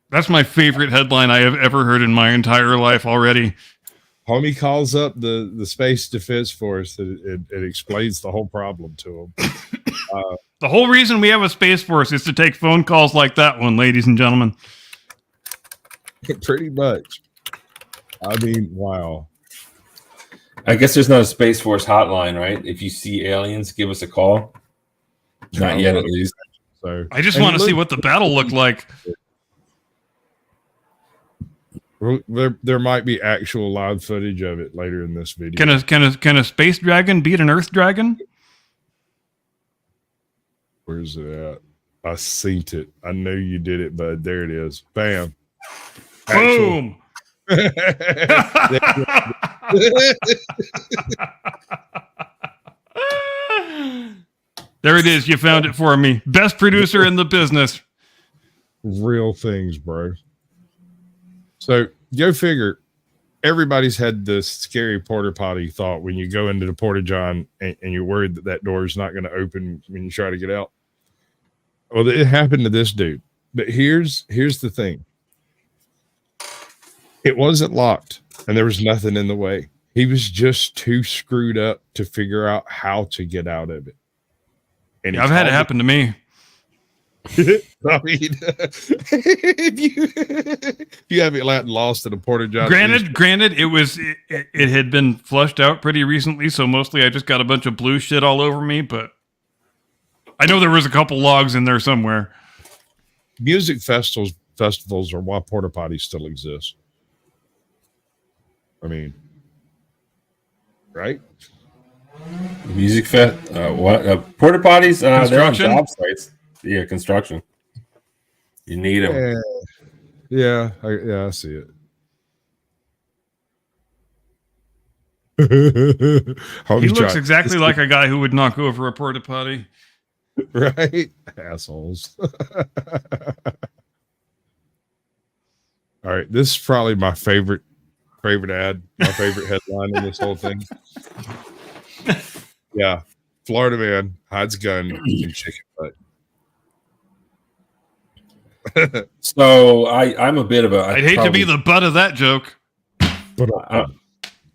That's my favorite headline I have ever heard in my entire life already.
Homie calls up the Space Defense Force. It explains the whole problem to him.
The whole reason we have a Space Force is to take phone calls like that one, ladies and gentlemen.
Pretty much. I mean, wow.
I guess there's not a Space Force hotline, right? If you see aliens, give us a call. Not yet, at least.
So
I just want to see what the battle looked like.
There might be actual live footage of it later in this video.
Can a space dragon beat an Earth dragon?
Where's it at? I seen it. I know you did it, bud. There it is. Bam.
Boom. There it is. You found it for me. Best producer in the business.
Real things, bro. So go figure. Everybody's had this scary porta potty thought when you go into the porta john and you're worried that door is not going to open when you try to get out. Well, it happened to this dude. But here's the thing. It wasn't locked and there was nothing in the way. He was just too screwed up to figure out how to get out of it. And
I've had it happen to me.
I mean, if you have it lost in a porta john.
Granted, it had been flushed out pretty recently, so mostly I just got a bunch of blue shit all over me. But I know there was a couple logs in there somewhere.
Music festivals are why porta potties still exist. I mean, right?
Music fest. What? Porta potties? They're on
Construction?
job sites. Yeah, construction. You need them.
Yeah, I see it.
He looks exactly like a guy who would knock over a porta potty.
Right? Assholes. All right, this is probably my favorite ad, my favorite headline in this whole thing. Yeah, Florida man hides gun in chicken butt.
So I'm a bit of a.
I'd hate to be the butt of that joke.
But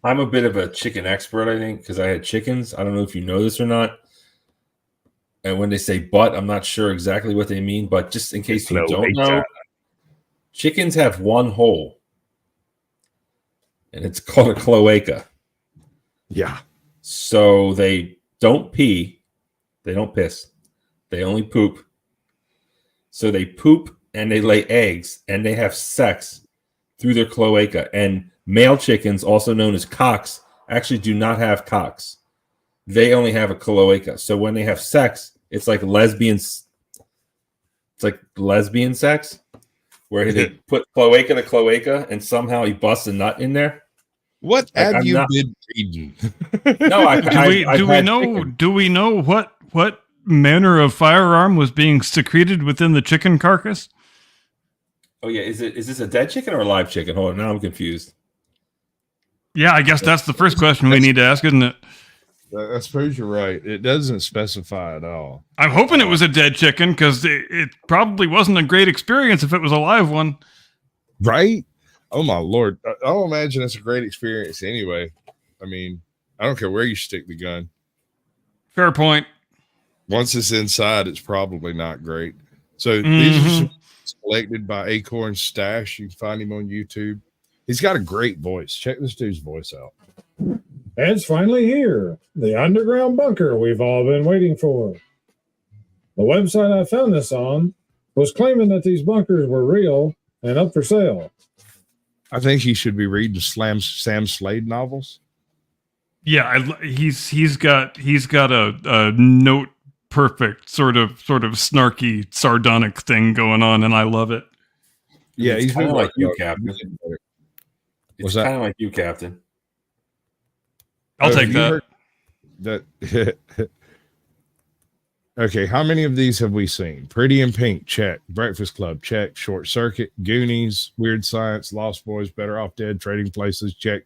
I'm a bit of a chicken expert, I think, because I had chickens. I don't know if you know this or not. And when they say butt, I'm not sure exactly what they mean, but just in case you don't know, chickens have one hole, and it's called a cloaca.
yeah,
So they don't pee, they don't piss, they only poop. So they poop and they lay eggs and they have sex through their cloaca. And male chickens, also known as cocks, actually do not have cocks. They only have a cloaca. So when they have sex, it's like lesbians. It's like lesbian sex, where they put cloaca to cloaca, and somehow he busts a nut in there.
what
Like,
have you been reading?
No,
Do we know what manner of firearm was being secreted within the chicken carcass?
Oh yeah, is this a dead chicken or a live chicken? Hold on, now I'm confused.
Yeah, I guess that's the first question we need to ask, isn't it?
I suppose you're right. It doesn't specify at all.
I'm hoping it was a dead chicken because it probably wasn't a great experience if it was a live one.
Right? Oh my Lord. I'll imagine it's a great experience anyway. I mean, I don't care where you stick the gun.
Fair point.
Once it's inside, it's probably not great. So these are some selected by Acorn Stash. You can find him on YouTube. He's got a great voice. Check this dude's voice out.
It's finally here. The underground bunker we've all been waiting for. The website I found this on was claiming that these bunkers were real and up for sale.
I think he should be reading Sam Slade novels.
Yeah, he's got a note perfect sort of snarky sardonic thing going on, and I love it.
Yeah,
It's
he's
kind
been
of like you,
working on
Captain.
it.
It's
What's that?
kind of like you, Captain.
I'll
Have
take
you
that.
heard that. Okay, how many of these have we seen? Pretty in Pink, check. Breakfast Club, check. Short Circuit, Goonies, Weird Science, Lost Boys, Better Off Dead, Trading Places, check.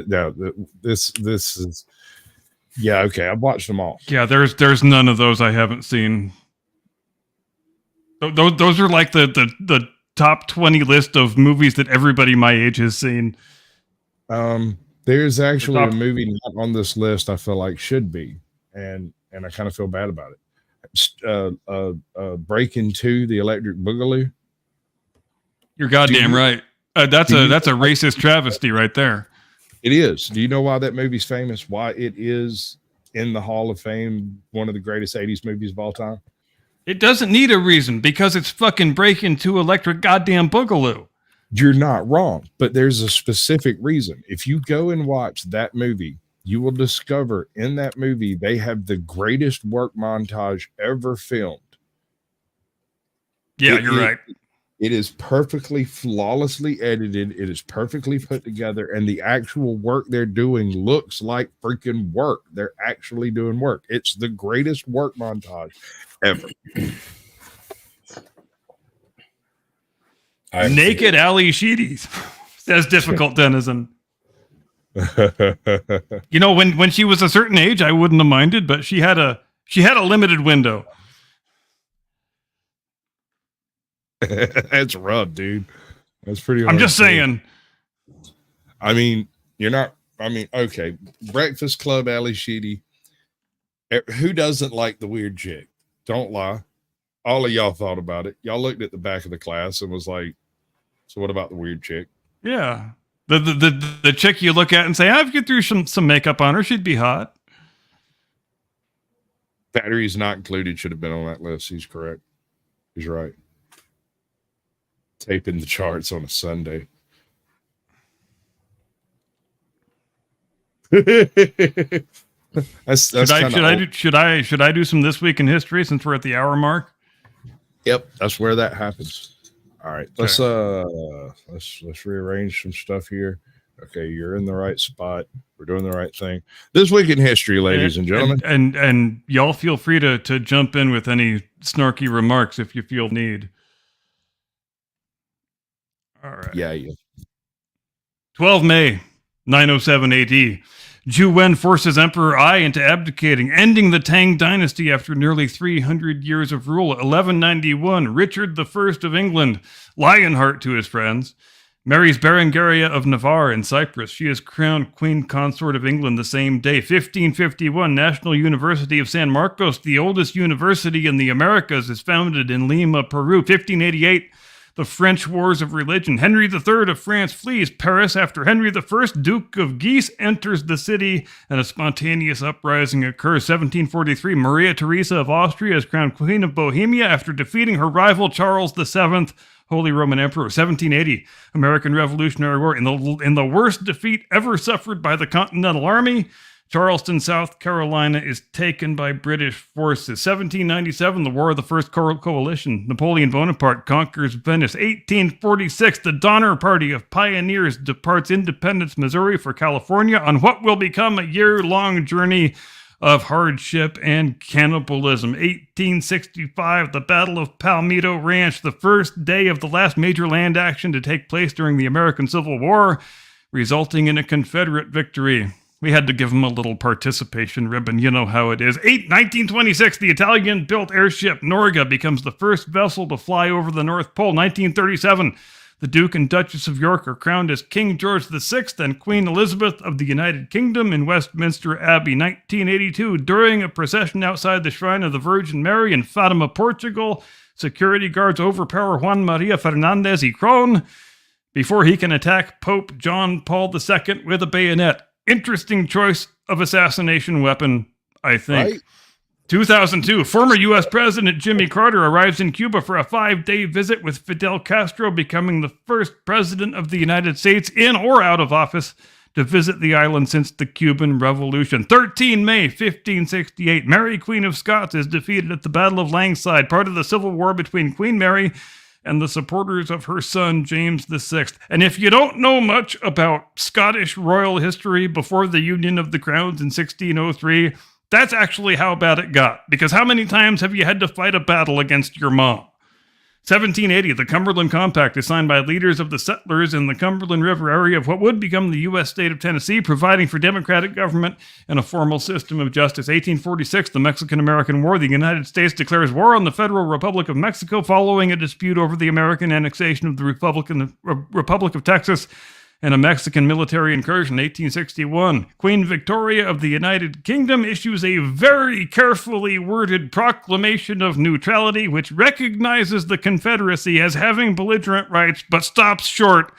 Now, this is, yeah, okay. I've watched them all.
Yeah, there's none of those I haven't seen. Those are like the top 20 list of movies that everybody my age has seen.
There's actually a movie not on this list I feel like should be, and I kind of feel bad about it. Breaking 2, The Electric Boogaloo.
You're goddamn right. That's a racist travesty right there.
It is. Do you know why that movie's famous? Why it is in the Hall of Fame, one of the greatest 80s movies of all time?
It doesn't need a reason because it's fucking Breaking 2 Electric goddamn Boogaloo.
You're not wrong, but there's a specific reason. If you go and watch that movie, you will discover in that movie they have the greatest work montage ever filmed.
Yeah, you're right.
It is perfectly, flawlessly edited. It is perfectly put together, and the actual work they're doing looks like freaking work. They're actually doing work. It's the greatest work montage ever.
Naked Ali Sheedy, says Difficult Denizen. You know, when she was a certain age, I wouldn't have minded, but she had a limited window.
That's rough, dude. That's pretty hard.
I'm just saying.
I mean, you're not. I mean, okay. Breakfast Club, Ali Sheedy. Who doesn't like the weird chick? Don't lie. All of y'all thought about it. Y'all looked at the back of the class and was like, so what about the weird chick?
Yeah. The chick you look at and say, I've get through some makeup on her. She'd be hot.
Batteries not included should have been on that list. He's correct. He's right. Taping the charts on a Sunday. that's
Should I do some This Week in History since we're at the hour mark?
Yep, that's where that happens. All right, let's rearrange some stuff here. Okay, you're in the right spot. We're doing the right thing. This Week in History, ladies and gentlemen.
And y'all feel free to jump in with any snarky remarks if you feel need. All right.
Yeah.
12 May, 907 AD. Zhu Wen forces Emperor Ai into abdicating, ending the Tang dynasty after nearly 300 years of rule. 1191, Richard I of England, Lionheart to his friends, marries Berengaria of Navarre in Cyprus. She is crowned Queen Consort of England the same day. 1551, National University of San Marcos, the oldest university in the Americas, is founded in Lima, Peru. 1588, the French Wars of Religion. Henry III of France flees Paris after Henry I, Duke of Guise, enters the city and a spontaneous uprising occurs. 1743, Maria Theresa of Austria is crowned Queen of Bohemia after defeating her rival Charles VII, Holy Roman Emperor. 1780, American Revolutionary War. In the worst defeat ever suffered by the Continental Army, Charleston, South Carolina is taken by British forces. 1797, the War of the First Coalition. Napoleon Bonaparte conquers Venice. 1846, the Donner Party of Pioneers departs Independence, Missouri for California on what will become a year-long journey of hardship and cannibalism. 1865, the Battle of Palmito Ranch, the first day of the last major land action to take place during the American Civil War, resulting in a Confederate victory. We had to give him a little participation ribbon. You know how it is. 1926, the Italian-built airship Norga becomes the first vessel to fly over the North Pole. 1937, the Duke and Duchess of York are crowned as King George VI and Queen Elizabeth of the United Kingdom in Westminster Abbey. 1982, during a procession outside the Shrine of the Virgin Mary in Fatima, Portugal, security guards overpower Juan Maria Fernandez y Cron before he can attack Pope John Paul II with a bayonet. Interesting choice of assassination weapon, I think. Right. 2002, former U.S. President Jimmy Carter arrives in Cuba for a 5-day visit with Fidel Castro, becoming the first president of the United States in or out of office to visit the island since the Cuban Revolution. 13 May 1568, Mary, Queen of Scots, is defeated at the Battle of Langside, part of the civil war between Queen Mary and the supporters of her son, James VI. And if you don't know much about Scottish royal history before the Union of the Crowns in 1603, that's actually how bad it got. Because how many times have you had to fight a battle against your mom? 1780, the Cumberland Compact is signed by leaders of the settlers in the Cumberland River area of what would become the U.S. state of Tennessee, providing for democratic government and a formal system of justice. 1846, the Mexican-American War. The United States declares war on the Federal Republic of Mexico following a dispute over the American annexation of the Republic of Texas and a Mexican military incursion. 1861, Queen Victoria of the United Kingdom issues a very carefully worded proclamation of neutrality, which recognizes the Confederacy as having belligerent rights, but stops short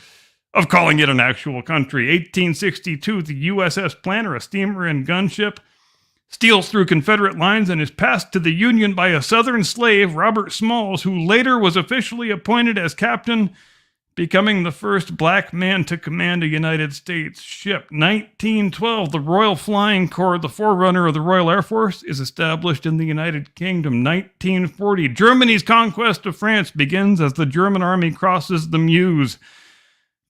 of calling it an actual country. 1862, the USS Planner, a steamer and gunship, steals through Confederate lines and is passed to the Union by a Southern slave, Robert Smalls, who later was officially appointed as captain, becoming the first black man to command a United States ship. 1912, the Royal Flying Corps, the forerunner of the Royal Air Force, is established in the United Kingdom. 1940, Germany's conquest of France begins as the German army crosses the Meuse.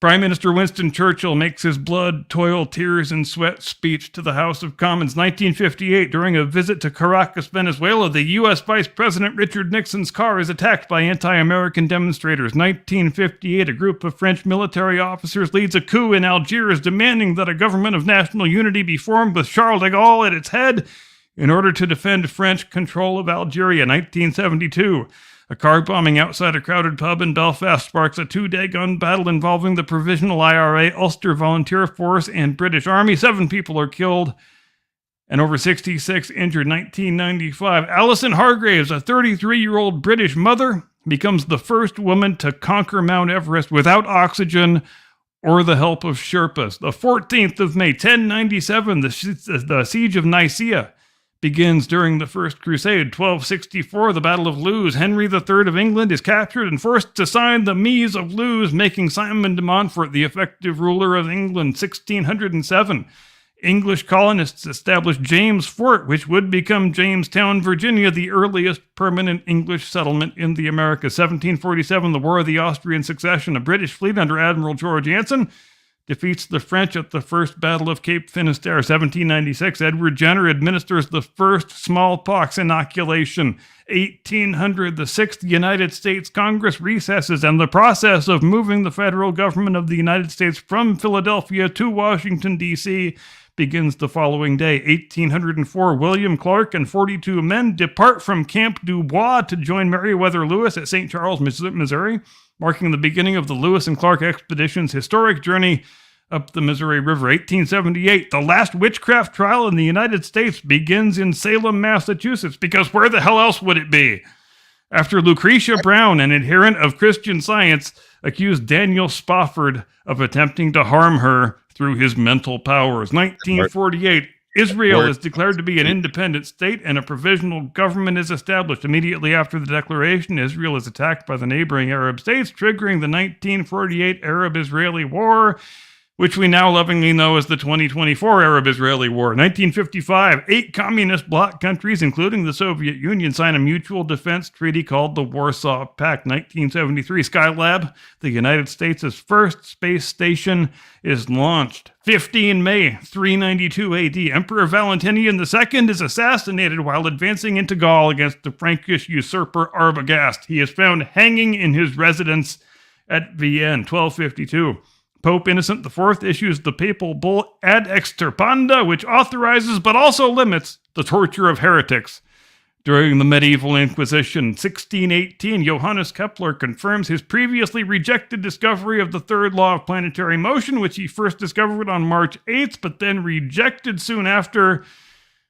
Prime Minister Winston Churchill makes his blood, toil, tears, and sweat speech to the House of Commons. 1958, during a visit to Caracas, Venezuela, the U.S. Vice President Richard Nixon's car is attacked by anti-American demonstrators. 1958, a group of French military officers leads a coup in Algiers, demanding that a government of national unity be formed with Charles de Gaulle at its head in order to defend French control of Algeria. 1972, a car bombing outside a crowded pub in Belfast sparks a 2-day gun battle involving the Provisional IRA, Ulster Volunteer Force, and British Army. 7 people are killed and over 66 injured. 1995, Alison Hargraves, a 33-year-old British mother, becomes the first woman to conquer Mount Everest without oxygen or the help of Sherpas. The 14th of May, 1097, the Siege of Nicaea begins during the First Crusade. 1264, the Battle of Lewes. Henry III of England is captured and forced to sign the Mise of Lewes, making Simon de Montfort the effective ruler of England. 1607, English colonists established James Fort, which would become Jamestown, Virginia, the earliest permanent English settlement in the Americas. 1747, the War of the Austrian Succession. A British fleet under Admiral George Anson defeats the French at the First Battle of Cape Finisterre. 1796, Edward Jenner administers the first smallpox inoculation. 1800, the 6th United States Congress recesses, and the process of moving the federal government of the United States from Philadelphia to Washington, D.C. begins the following day. 1804, William Clark and 42 men depart from Camp Dubois to join Meriwether Lewis at St. Charles, Missouri, marking the beginning of the Lewis and Clark expedition's historic journey up the Missouri River. 1878, the last witchcraft trial in the United States begins in Salem, Massachusetts, because where the hell else would it be? After Lucretia Brown, an adherent of Christian Science, accused Daniel Spofford of attempting to harm her through his mental powers. 1948, Israel is declared to be an independent state and a provisional government is established. Immediately after the declaration, Israel is attacked by the neighboring Arab states, triggering the 1948 Arab-Israeli War, which we now lovingly know as the 2024 Arab-Israeli War. 1955, 8 communist bloc countries, including the Soviet Union, sign a mutual defense treaty called the Warsaw Pact. 1973, Skylab, the United States' first space station, is launched. 15 May, 392 AD, Emperor Valentinian II is assassinated while advancing into Gaul against the Frankish usurper Arbogast. He is found hanging in his residence at Vienne. 1252. Pope Innocent IV issues the papal bull Ad Extirpanda, which authorizes but also limits the torture of heretics. During the medieval Inquisition, 1618, Johannes Kepler confirms his previously rejected discovery of the third law of planetary motion, which he first discovered on March 8th, but then rejected soon after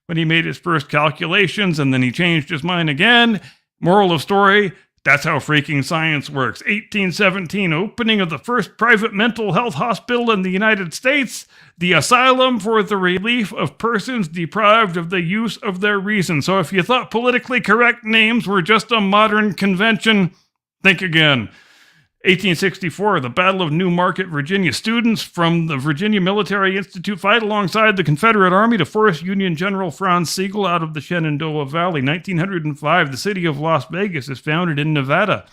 when he made his first calculations, and then he changed his mind again. Moral of story, that's how freaking science works. 1817, opening of the first private mental health hospital in the United States, the Asylum for the Relief of Persons Deprived of the Use of Their Reason. So if you thought politically correct names were just a modern convention, think again. 1864, the Battle of New Market, Virginia. Students from the Virginia Military Institute fight alongside the Confederate Army to force Union General Franz Sigel out of the Shenandoah Valley. 1905, the city of Las Vegas is founded in Nevada.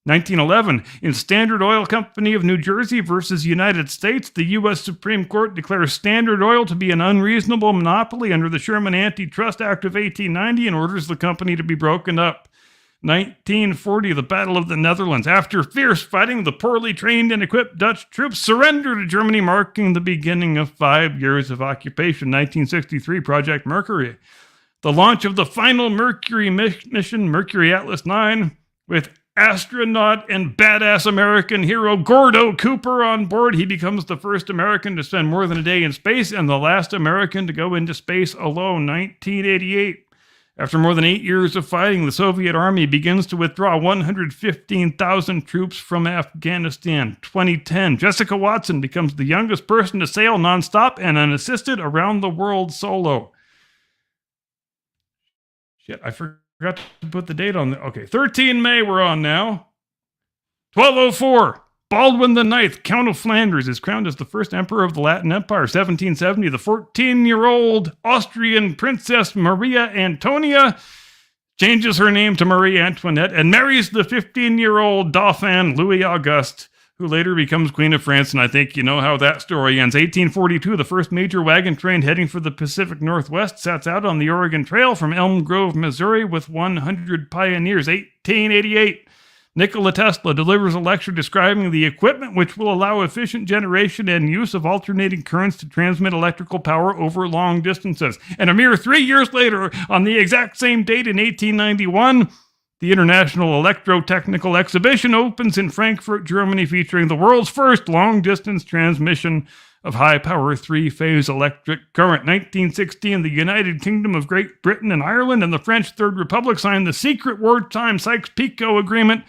1911, in Standard Oil Company of New Jersey versus United States, the U.S. Supreme Court declares Standard Oil to be an unreasonable monopoly under the Sherman Antitrust Act of 1890 and orders the company to be broken up. 1940, the Battle of the Netherlands. After fierce fighting, the poorly trained and equipped Dutch troops surrender to Germany, marking the beginning of 5 years of occupation. 1963, Project Mercury. The launch of the final Mercury mission, Mercury Atlas 9, with astronaut and badass American hero Gordo Cooper on board. He becomes the first American to spend more than a day in space and the last American to go into space alone. 1988. After more than 8 years of fighting, the Soviet army begins to withdraw 115,000 troops from Afghanistan. 2010, Jessica Watson becomes the youngest person to sail nonstop and unassisted around the world solo. Shit, I forgot to put the date on there. Okay, 13 May we're on now. 1204. Baldwin IX, Count of Flanders, is crowned as the first emperor of the Latin Empire. 1770, the 14-year-old Austrian Princess Maria Antonia changes her name to Marie Antoinette and marries the 15-year-old Dauphin Louis Auguste, who later becomes Queen of France, and I think you know how that story ends. 1842, the first major wagon train heading for the Pacific Northwest sets out on the Oregon Trail from Elm Grove, Missouri, with 100 pioneers. 1888, Nikola Tesla delivers a lecture describing the equipment which will allow efficient generation and use of alternating currents to transmit electrical power over long distances. And a mere 3 years later, on the exact same date in 1891, the International Electrotechnical Exhibition opens in Frankfurt, Germany, featuring the world's first long-distance transmission of high-power three-phase electric current. 1916, the United Kingdom of Great Britain and Ireland and the French Third Republic signed the secret wartime Sykes-Picot Agreement,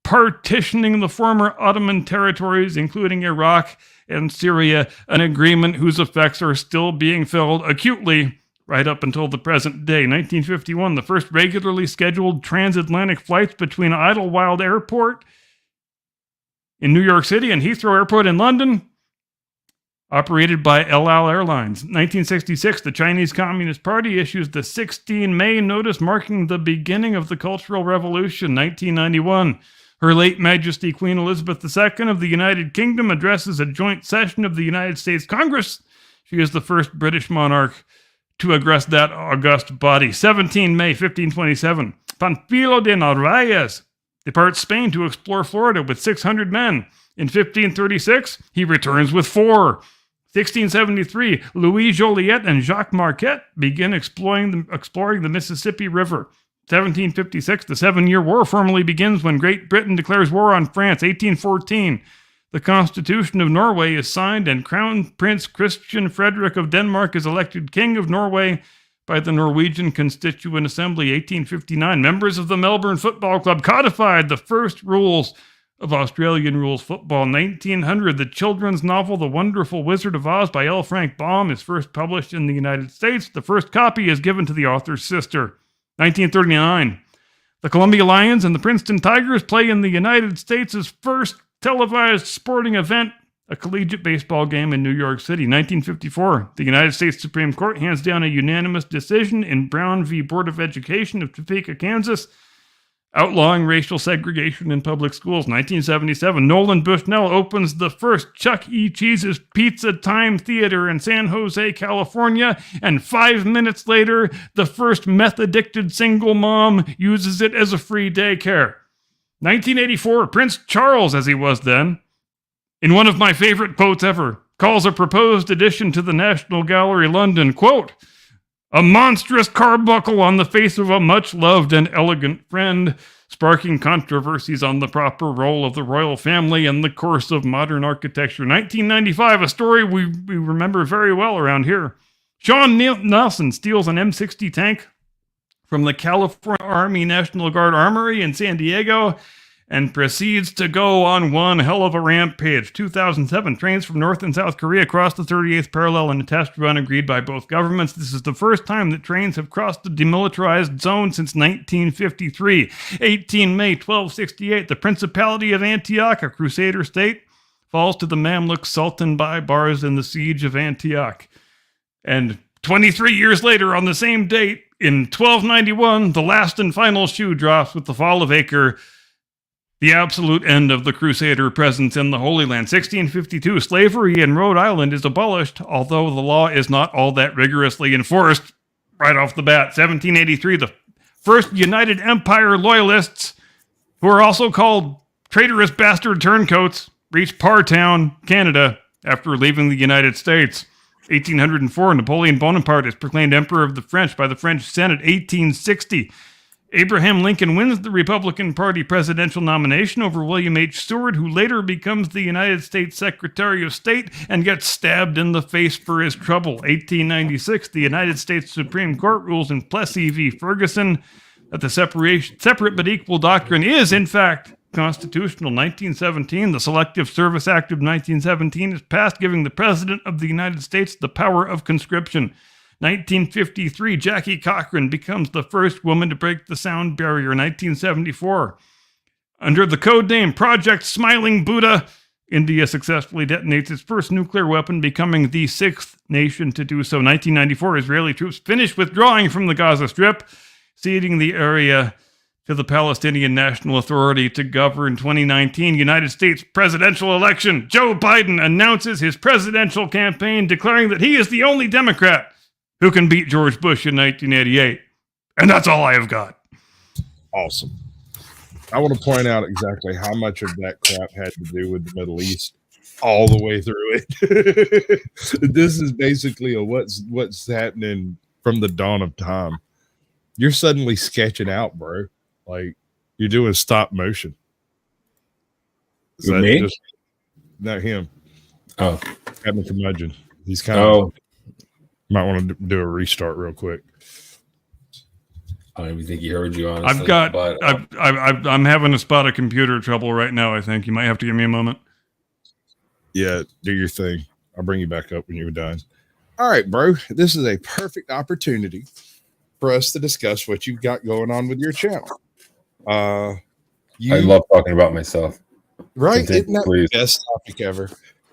partitioning the former Ottoman territories, including Iraq and Syria, an agreement whose effects are still being felt acutely right up until the present day. 1951, the first regularly scheduled transatlantic flights between Idlewild Airport in New York City and Heathrow Airport in London, operated by El Al Airlines. 1966, the Chinese Communist Party issues the 16 May notice marking the beginning of the Cultural Revolution. 1991, Her late Majesty Queen Elizabeth II of the United Kingdom addresses a joint session of the United States Congress. She is the first British monarch to address that august body. 17 May 1527, Panfilo de Narvaez departs Spain to explore Florida with 600 men. In 1536, he returns with 4. 1673, Louis Joliet and Jacques Marquette begin exploring the Mississippi River. 1756, the Seven-Year War formally begins when Great Britain declares war on France. 1814, the Constitution of Norway is signed and Crown Prince Christian Frederick of Denmark is elected King of Norway by the Norwegian Constituent Assembly. 1859, members of the Melbourne Football Club codified the first rules of Australian rules football. 1900, the children's novel The Wonderful Wizard of Oz by L. Frank Baum is first published in the United States. The first copy is given to the author's sister. 1939, the Columbia Lions and the Princeton Tigers play in the United States' first televised sporting event, a collegiate baseball game in New York City. 1954, the United States Supreme Court hands down a unanimous decision in Brown v. Board of Education of Topeka, Kansas, outlawing racial segregation in public schools. 1977, Nolan Bushnell opens the first Chuck E. Cheese's Pizza Time Theater in San Jose, California, and 5 minutes later, the first meth-addicted single mom uses it as a free daycare. 1984, Prince Charles, as he was then, in one of my favorite quotes ever, calls a proposed addition to the National Gallery, London, quote, "a monstrous carbuncle on the face of a much-loved and elegant friend, sparking controversies on the proper role of the royal family in the course of modern architecture." 1995, a story we remember very well around here. Sean Nelson steals an M60 tank from the California Army National Guard Armory in San Diego and proceeds to go on one hell of a rampage. 2007, trains from North and South Korea crossed the 38th parallel in a test run agreed by both governments. This is the first time that trains have crossed the demilitarized zone since 1953. 18 May 1268, the Principality of Antioch, a Crusader state, falls to the Mamluk Sultan Baybars in the siege of Antioch. And 23 years later, on the same date, in 1291, the last and final shoe drops with the fall of Acre, the absolute end of the Crusader presence in the Holy Land. 1652, slavery in Rhode Island is abolished, although the law is not all that rigorously enforced right off the bat. 1783, the first United Empire Loyalists, who are also called traitorous bastard turncoats, reached Partown, Canada, after leaving the United States. 1804, Napoleon Bonaparte is proclaimed Emperor of the French by the French Senate. 1860, Abraham Lincoln wins the Republican Party presidential nomination over William H. Seward, who later becomes the United States Secretary of State and gets stabbed in the face for his trouble. 1896, the United States Supreme Court rules in Plessy v. Ferguson that the separate but equal doctrine is, in fact, constitutional. 1917, the Selective Service Act of 1917 is passed, giving the President of the United States the power of conscription. 1953, Jackie Cochran becomes the first woman to break the sound barrier. 1974, under the code name Project Smiling Buddha, India successfully detonates its first nuclear weapon, becoming the 6th nation to do so. 1994, Israeli troops finish withdrawing from the Gaza Strip, ceding the area to the Palestinian National Authority to govern. 2019, United States presidential election. Joe Biden announces his presidential campaign, declaring that he is the only Democrat who can beat George Bush in 1988. And that's all I have got.
Awesome. I want to point out exactly how much of that crap had to do with the Middle East all the way through it. This is basically a what's happening from the dawn of time. You're suddenly sketching out, bro. Like you're doing stop motion.
Me?
Not him.
Oh.
having a curmudgeon. He's kind of
Oh,
might want to do a restart real quick.
I don't even think he heard you, honestly.
I'm having a spot of computer trouble right now. I think you might have to give me a moment.
Yeah, do your thing. I'll bring you back up when you're done. All right, bro. This is a perfect opportunity for us to discuss what you've got going on with your channel.
I love talking about myself.
Right?
Continue,
Isn't that
please.
the best topic ever?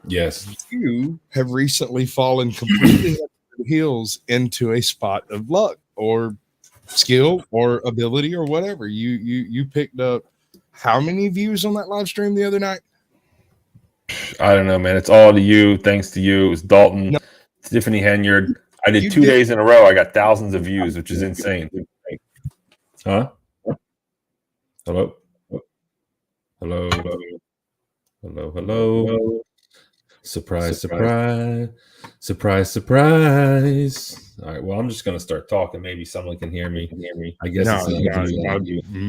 Yes.
You have recently fallen completely head over heels into a spot of luck or skill or ability or whatever. You picked up how many views on that live stream the other night?
I don't know, man. It's all to you. Thanks to you. It was Dalton,
No.
Tiffany Henyard. I did
You
2
did.
days in a row. I got thousands of views, which is insane. Huh? Hello? Hello? Hello? Hello? Surprise, surprise. Surprise, surprise. All right. Well, I'm just going to start talking. Maybe someone can hear me. I guess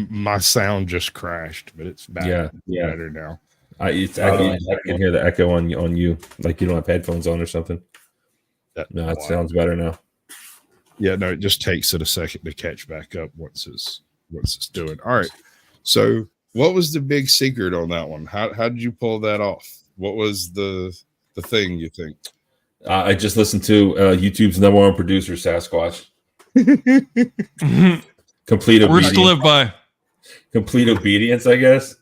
My sound just crashed, but it's back.
Yeah.
Better now.
I can hear the echo on you, like you don't have headphones on or something. No, it sounds better now.
Yeah, no, it just takes it a second to catch back up once it's doing. All right. So what was the big secret on that one? How did you pull that off? What was the thing you think?
I just listened to YouTube's #1 producer, Sasquatch. Complete
Words to
obedience.
live by.
Complete obedience, I guess.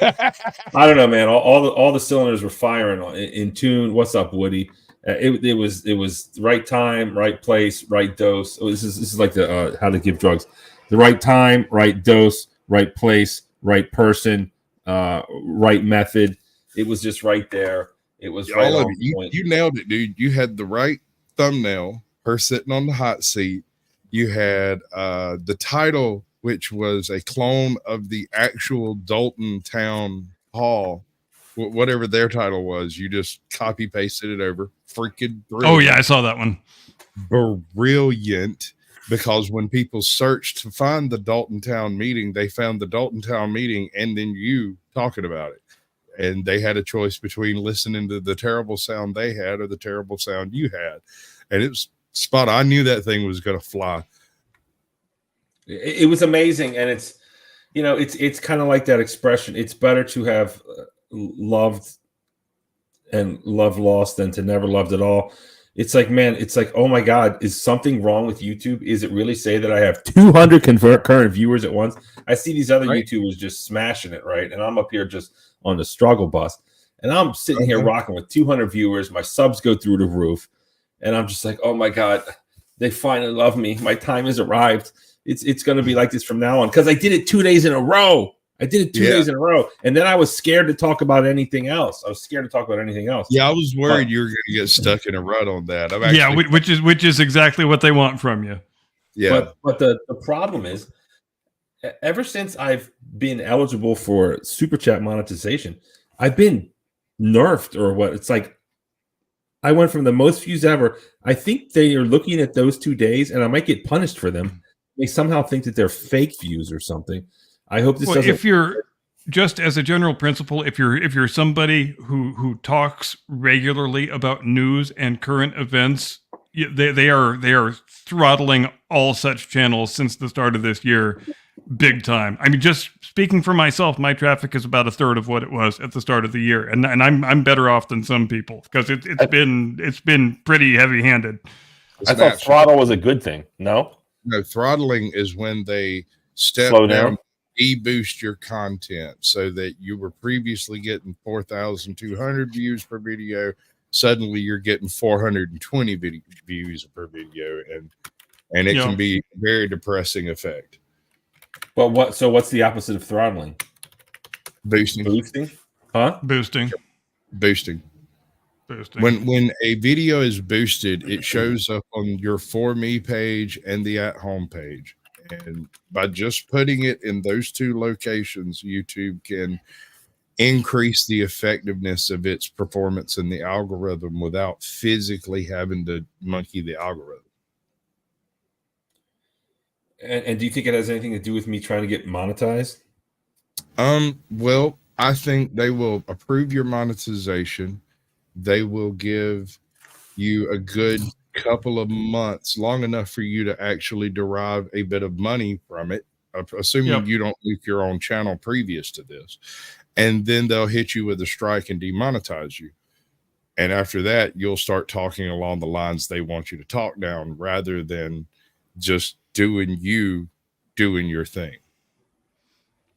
I don't know, man. All the cylinders were firing in tune. What's up, Woody? It was right time, right place, right dose. Oh, this is like the how to give drugs. The right time, right dose, right place, right person, right method. It was just right there. It was right
All of
on
it.
point.
You nailed it, dude. You had the right thumbnail, her sitting on the hot seat. You had the title, which was a clone of the actual Dalton Town Hall, whatever their title was. You just copy pasted it over. Freaking brilliant.
Oh yeah, I saw that one.
Brilliant. Because when people searched to find the Dalton Town meeting, they found the Dalton Town meeting and then you talking about it. And they had a choice between listening to the terrible sound they had or the terrible sound you had. And it was spot on. I knew that thing was going to fly.
It was amazing, and it's kind of like that expression. It's better to have loved and love lost than to never loved at all. It's like, man, it's like, oh my God, is something wrong with YouTube? Is it really say that I have 200 concurrent viewers at once? I see these other YouTubers just smashing it, right? And I'm up here just on the struggle bus, and I'm sitting here rocking with 200 viewers. My subs go through the roof, and I'm just like, oh my God, they finally love me. My time has arrived. It's going to be like this from now on, because I did it 2 days in a row. I did it 2 days in a row, and then I was scared to talk about anything else.
Yeah, I was worried you were going to get stuck in a rut on that.
Which is exactly what they want from you.
Yeah,
but the problem is, ever since I've been eligible for Super Chat monetization, I've been nerfed or what? It's like I went from the most views ever. I think they are looking at those 2 days, and I might get punished for them. They somehow think that they're fake views or something. I hope this doesn't.
If you're just as a general principle, if you're somebody who talks regularly about news and current events, they are throttling all such channels since the start of this year, big time. I mean, just speaking for myself, my traffic is about a third of what it was at the start of the year, and I'm better off than some people because it's been pretty heavy handed.
I thought throttle was a good thing. No,
throttling is when they
slow down.
Boost your content so that you were previously getting 4,200 views per video. Suddenly you're getting 420 views per video, and it can be a very depressing effect.
But what's the opposite of throttling?
Boosting.
Huh?
Boosting.
When a video is boosted, it shows up on your For Me page and the At Home page. And by just putting it in those two locations, YouTube can increase the effectiveness of its performance in the algorithm without physically having to monkey the algorithm.
And do you think it has anything to do with me trying to get monetized?
Well, I think they will approve your monetization they will give you a good couple of months, long enough for you to actually derive a bit of money from it, assuming you don't nuke your own channel previous to this. And then they'll hit you with a strike and demonetize you. And after that, you'll start talking along the lines they want you to talk down, rather than just doing your thing.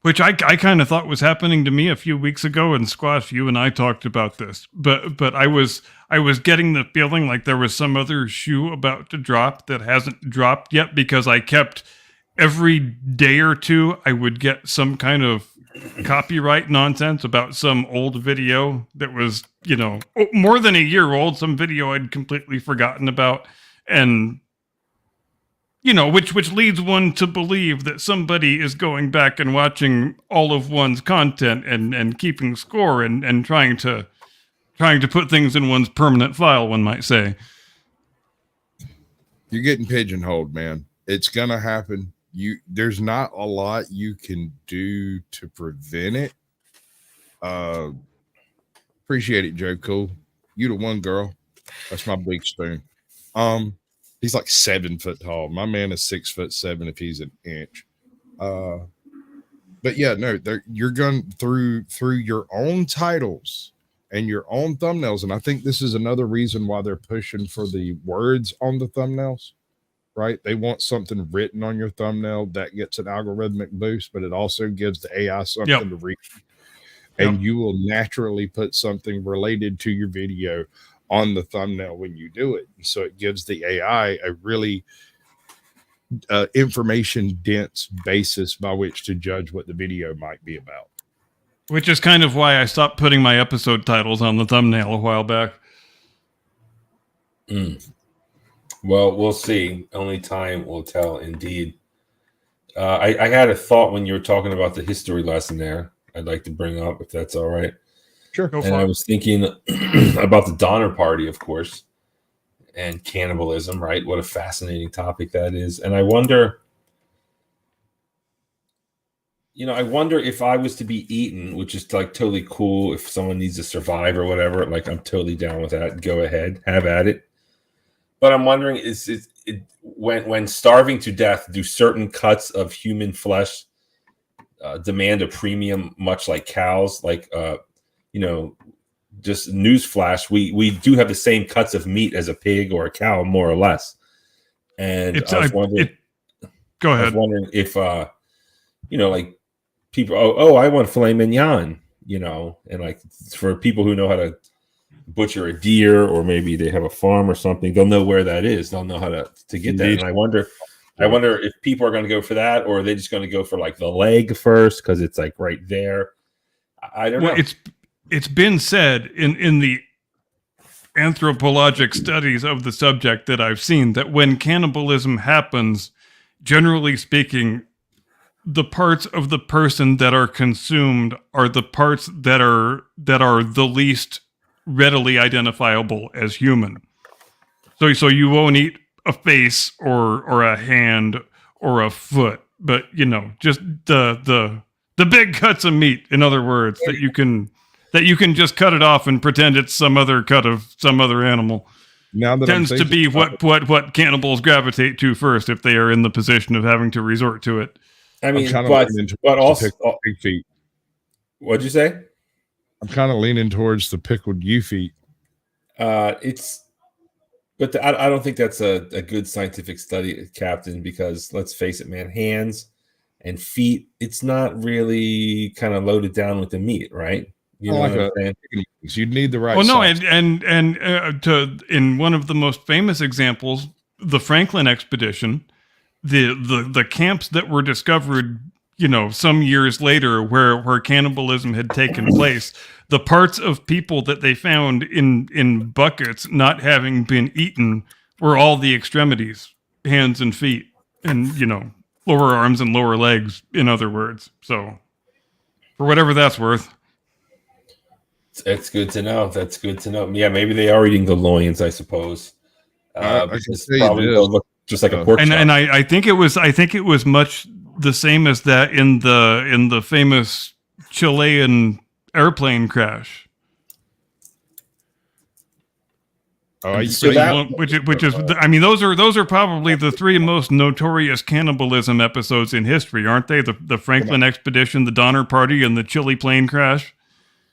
Which I kind of thought was happening to me a few weeks ago. And Squash, you and I talked about this, but I was getting the feeling like there was some other shoe about to drop that hasn't dropped yet, because I kept every day or two, I would get some kind of copyright nonsense about some old video that was, more than a year old, some video I'd completely forgotten about. And, which leads one to believe that somebody is going back and watching all of one's content and keeping score and trying to put things in one's permanent file, one might say.
You're getting pigeonholed, man. It's going to happen. There's not a lot you can do to prevent it. Appreciate it, Joe. Cool. You the one, girl. That's my big spoon. He's like 7 foot tall. My man is 6'7" if he's an inch. But yeah, no, you're going through your own titles and your own thumbnails, and I think this is another reason why they're pushing for the words on the thumbnails. Right? They want something written on your thumbnail that gets an algorithmic boost, but it also gives the AI something to read. And you will naturally put something related to your video on the thumbnail when you do it. So it gives the AI a really information dense basis by which to judge what the video might be about.
Which is kind of why I stopped putting my episode titles on the thumbnail a while back.
Well, we'll see. Only time will tell, indeed. I had a thought when you were talking about the history lesson there. I'd like to bring up, if that's all right.
Sure.
Go
And
for
I
it.
was thinking about the Donner Party, of course, and cannibalism, right? What a fascinating topic that is. And I wonder, if I was to be eaten, which is like totally cool. If someone needs to survive or whatever, like I'm totally down with that. Go ahead, have at it. But I'm wondering, when starving to death, do certain cuts of human flesh demand a premium, much like cows? Like, just newsflash, we do have the same cuts of meat as a pig or a cow, more or less. And
Go ahead.
I was wondering if, like people, I want filet mignon, and like for people who know how to butcher a deer, or maybe they have a farm or something, they'll know where that is. They'll know how to get that. And I wonder if people are going to go for that, or are they just going to go for like the leg first because it's like right there. I don't know.
It's been said in the anthropologic studies of the subject that I've seen that when cannibalism happens, generally speaking, the parts of the person that are consumed are the parts that are the least readily identifiable as human. So you won't eat a face or a hand or a foot, but just the big cuts of meat, in other words, that you can just cut it off and pretend it's some other cut of some other animal.
Now that
tends to be what cannibals gravitate to first if they are in the position of having to resort to it.
I mean, but also,
pig feet.
What'd you say?
I'm kind of leaning towards the pickled U feet.
I don't think that's a good scientific study, Captain, because let's face it, man, hands and feet, it's not really kind of loaded down with the meat, right? You know what I'm saying?
You'd need the right.
Well, no,
size.
and in one of the most famous examples, the Franklin expedition, the camps that were discovered, some years later, where cannibalism had taken place, the parts of people that they found in buckets not having been eaten were all the extremities, hands and feet, and lower arms and lower legs, in other words. So, for whatever that's worth.
That's good to know. That's good to know. Yeah, maybe they are eating the loins, I suppose.
I can say
probably
this.
look just like a pork chop.
And I think it was much the same as that in the famous Chilean airplane crash.
Oh, I
So that-
which is, I mean, those are probably the three most notorious cannibalism episodes in history, aren't they? The Franklin expedition, the Donner Party, and the Chile plane crash.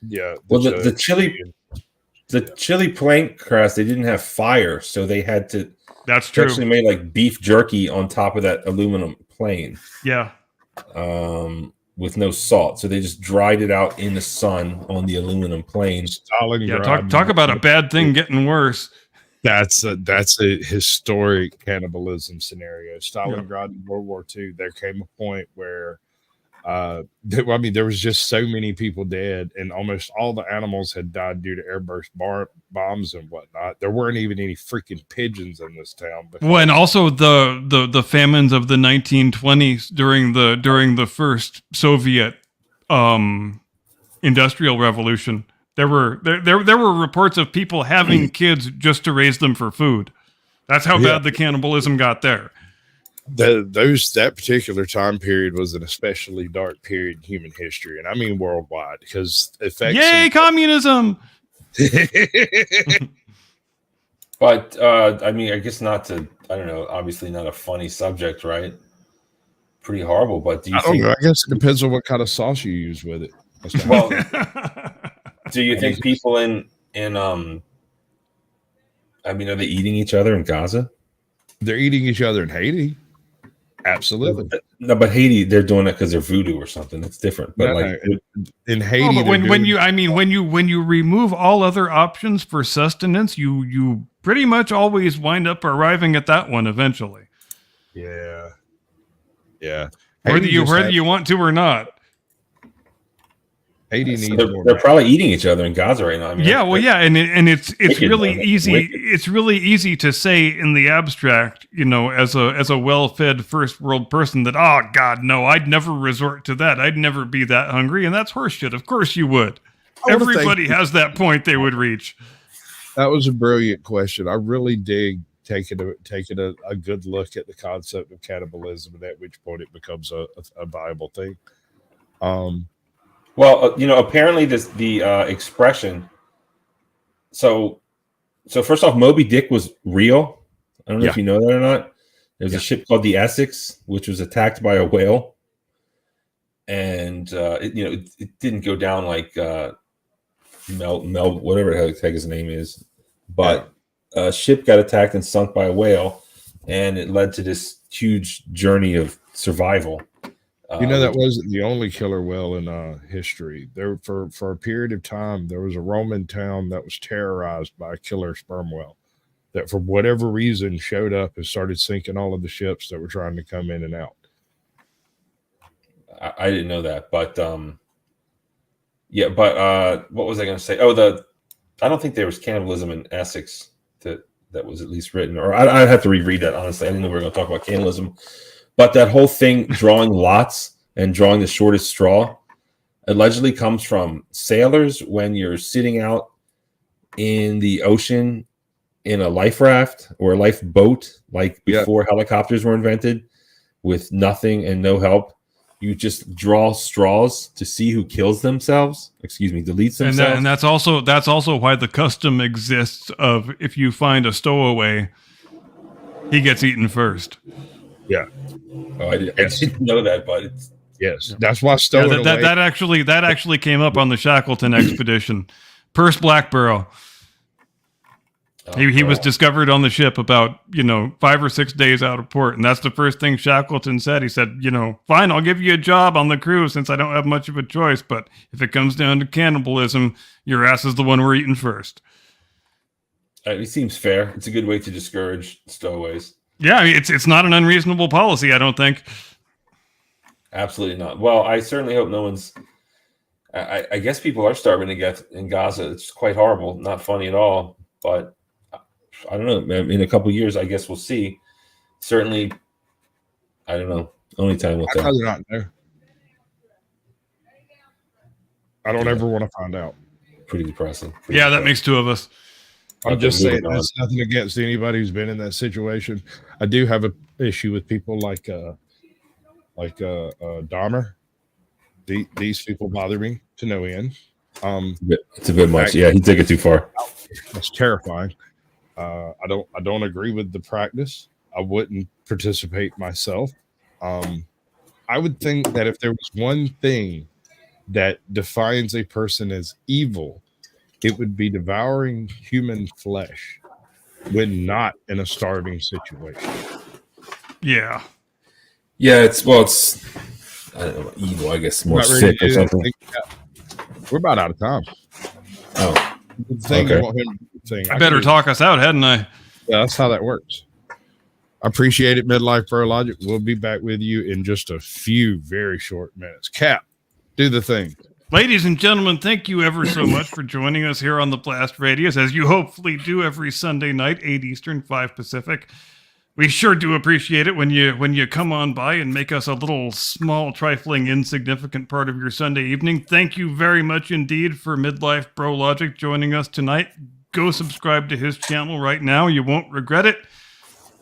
yeah.
Well, the chili plane crash, they didn't have fire, so they had to
That's
they
true.
actually made like beef jerky on top of that aluminum plane
Yeah.
with no salt. So they just dried it out in the sun on the aluminum plane.
Stalingrad.
Yeah. Talk about a bad thing getting worse.
That's a historic cannibalism scenario. Stalingrad in World War II, there came a point where, there was just so many people dead, and almost all the animals had died due to airburst bombs and whatnot. There weren't even any freaking pigeons in this town.
Well, and also the famines of the 1920s during the first Soviet industrial revolution. There were reports of people having kids just to raise them for food. That's how bad the cannibalism got there.
That particular time period was an especially dark period in human history, and I mean worldwide, because effects.
Yay, communism!
But I mean, I guess not to. I don't know. Obviously, not a funny subject, right? Pretty horrible. But do you
I don't
think?
know. I guess it depends on what kind of sauce you use with it.
Well, do you think people in I mean, are they eating each other in Gaza?
They're eating each other in Haiti. Absolutely.
No, but Haiti, they're doing it because they're voodoo or something. It's different. But
in Haiti,
but when you remove all other options for sustenance, you pretty much always wind up arriving at that one eventually.
yeah.
Whether you want to or not.
Haiti
so
needs more.
they're probably eating each other in Gaza right now. I mean,
and it's
wicked,
really
man.
easy.
Wicked.
It's really easy to say in the abstract, as a well-fed first world person, that God, no, I'd never resort to that. I'd never be that hungry, and that's horseshit. Of course you would. Everybody has that point they would reach.
That was a brilliant question. I really dig taking a good look at the concept of cannibalism, and at which point it becomes a viable thing.
Well, apparently the expression. So first off, Moby Dick was real. I don't know if you know that or not. There's a ship called the Essex, which was attacked by a whale, and it didn't go down like Mel, whatever the heck his name is, but a ship got attacked and sunk by a whale, and it led to this huge journey of survival.
That wasn't the only killer whale in history. There, for a period of time, there was a Roman town that was terrorized by a killer sperm whale that, for whatever reason, showed up and started sinking all of the ships that were trying to come in and out.
I didn't know that, but what was I going to say? Oh, I don't think there was cannibalism in Essex that was at least written, or I'd have to reread that. Honestly, I didn't know we were going to talk about cannibalism. But that whole thing, drawing lots and drawing the shortest straw, allegedly comes from sailors when you're sitting out in the ocean in a life raft or a life boat, like before helicopters were invented, with nothing and no help. You just draw straws to see who kills themselves. Deletes themselves.
And that's also why the custom exists of, if you find a stowaway, he gets eaten first.
Yeah.
Oh, I didn't know that, but
that's why stowing
that actually came up on the Shackleton expedition. Perce Blackborough. He was discovered on the ship about 5 or 6 days out of port, and that's the first thing Shackleton said. He said, fine, I'll give you a job on the crew since I don't have much of a choice, but if it comes down to cannibalism, your ass is the one we're eating first.
It seems fair. It's a good way to discourage stowaways.
Yeah, I mean, it's not an unreasonable policy, I don't think.
Absolutely not. Well, I certainly hope no one's. I guess people are starving to get in Gaza. It's quite horrible, not funny at all. But I don't know. In a couple of years, I guess we'll see. Certainly, I don't know. Only time will tell.
I'd rather not know. I don't ever want to find out.
Pretty depressing.
That makes two of us.
I'm just saying, that's nothing against anybody who's been in that situation. I do have an issue with people like Dahmer. These people bother me to no end.
It's a bit much. Yeah, he took it too far.
That's terrifying. I don't agree with the practice. I wouldn't participate myself. I would think that if there was one thing that defines a person as evil, it would be devouring human flesh when not in a starving situation.
Yeah.
Yeah, it's I don't know, evil, I guess, more
Not ready
sick
to
or
do
something.
that. We're about out of time.
Oh,
The thing
Okay.
I want him to sing,
I better
could-
talk us out, hadn't I?
Yeah, that's how that works. I appreciate it, Midlife Bro Logic. We'll be back with you in just a few very short minutes. Cap, do the thing.
Ladies and gentlemen, thank you ever so much for joining us here on the Blast Radius, as you hopefully do every Sunday night, 8 Eastern, 5 Pacific. We sure do appreciate it when you come on by and make us a little small, trifling, insignificant part of your Sunday evening. Thank you very much indeed for Midlife Bro Logic joining us tonight. Go subscribe to his channel right now. You won't regret it.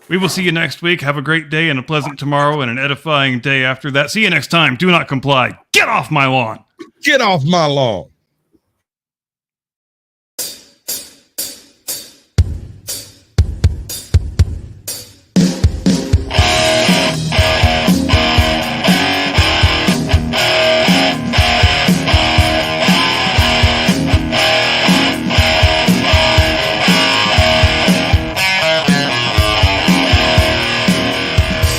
We will see you next week. Have a great day and a pleasant tomorrow and an edifying day after that. See you next time. Do not comply. Get off my lawn.
Get off my lawn.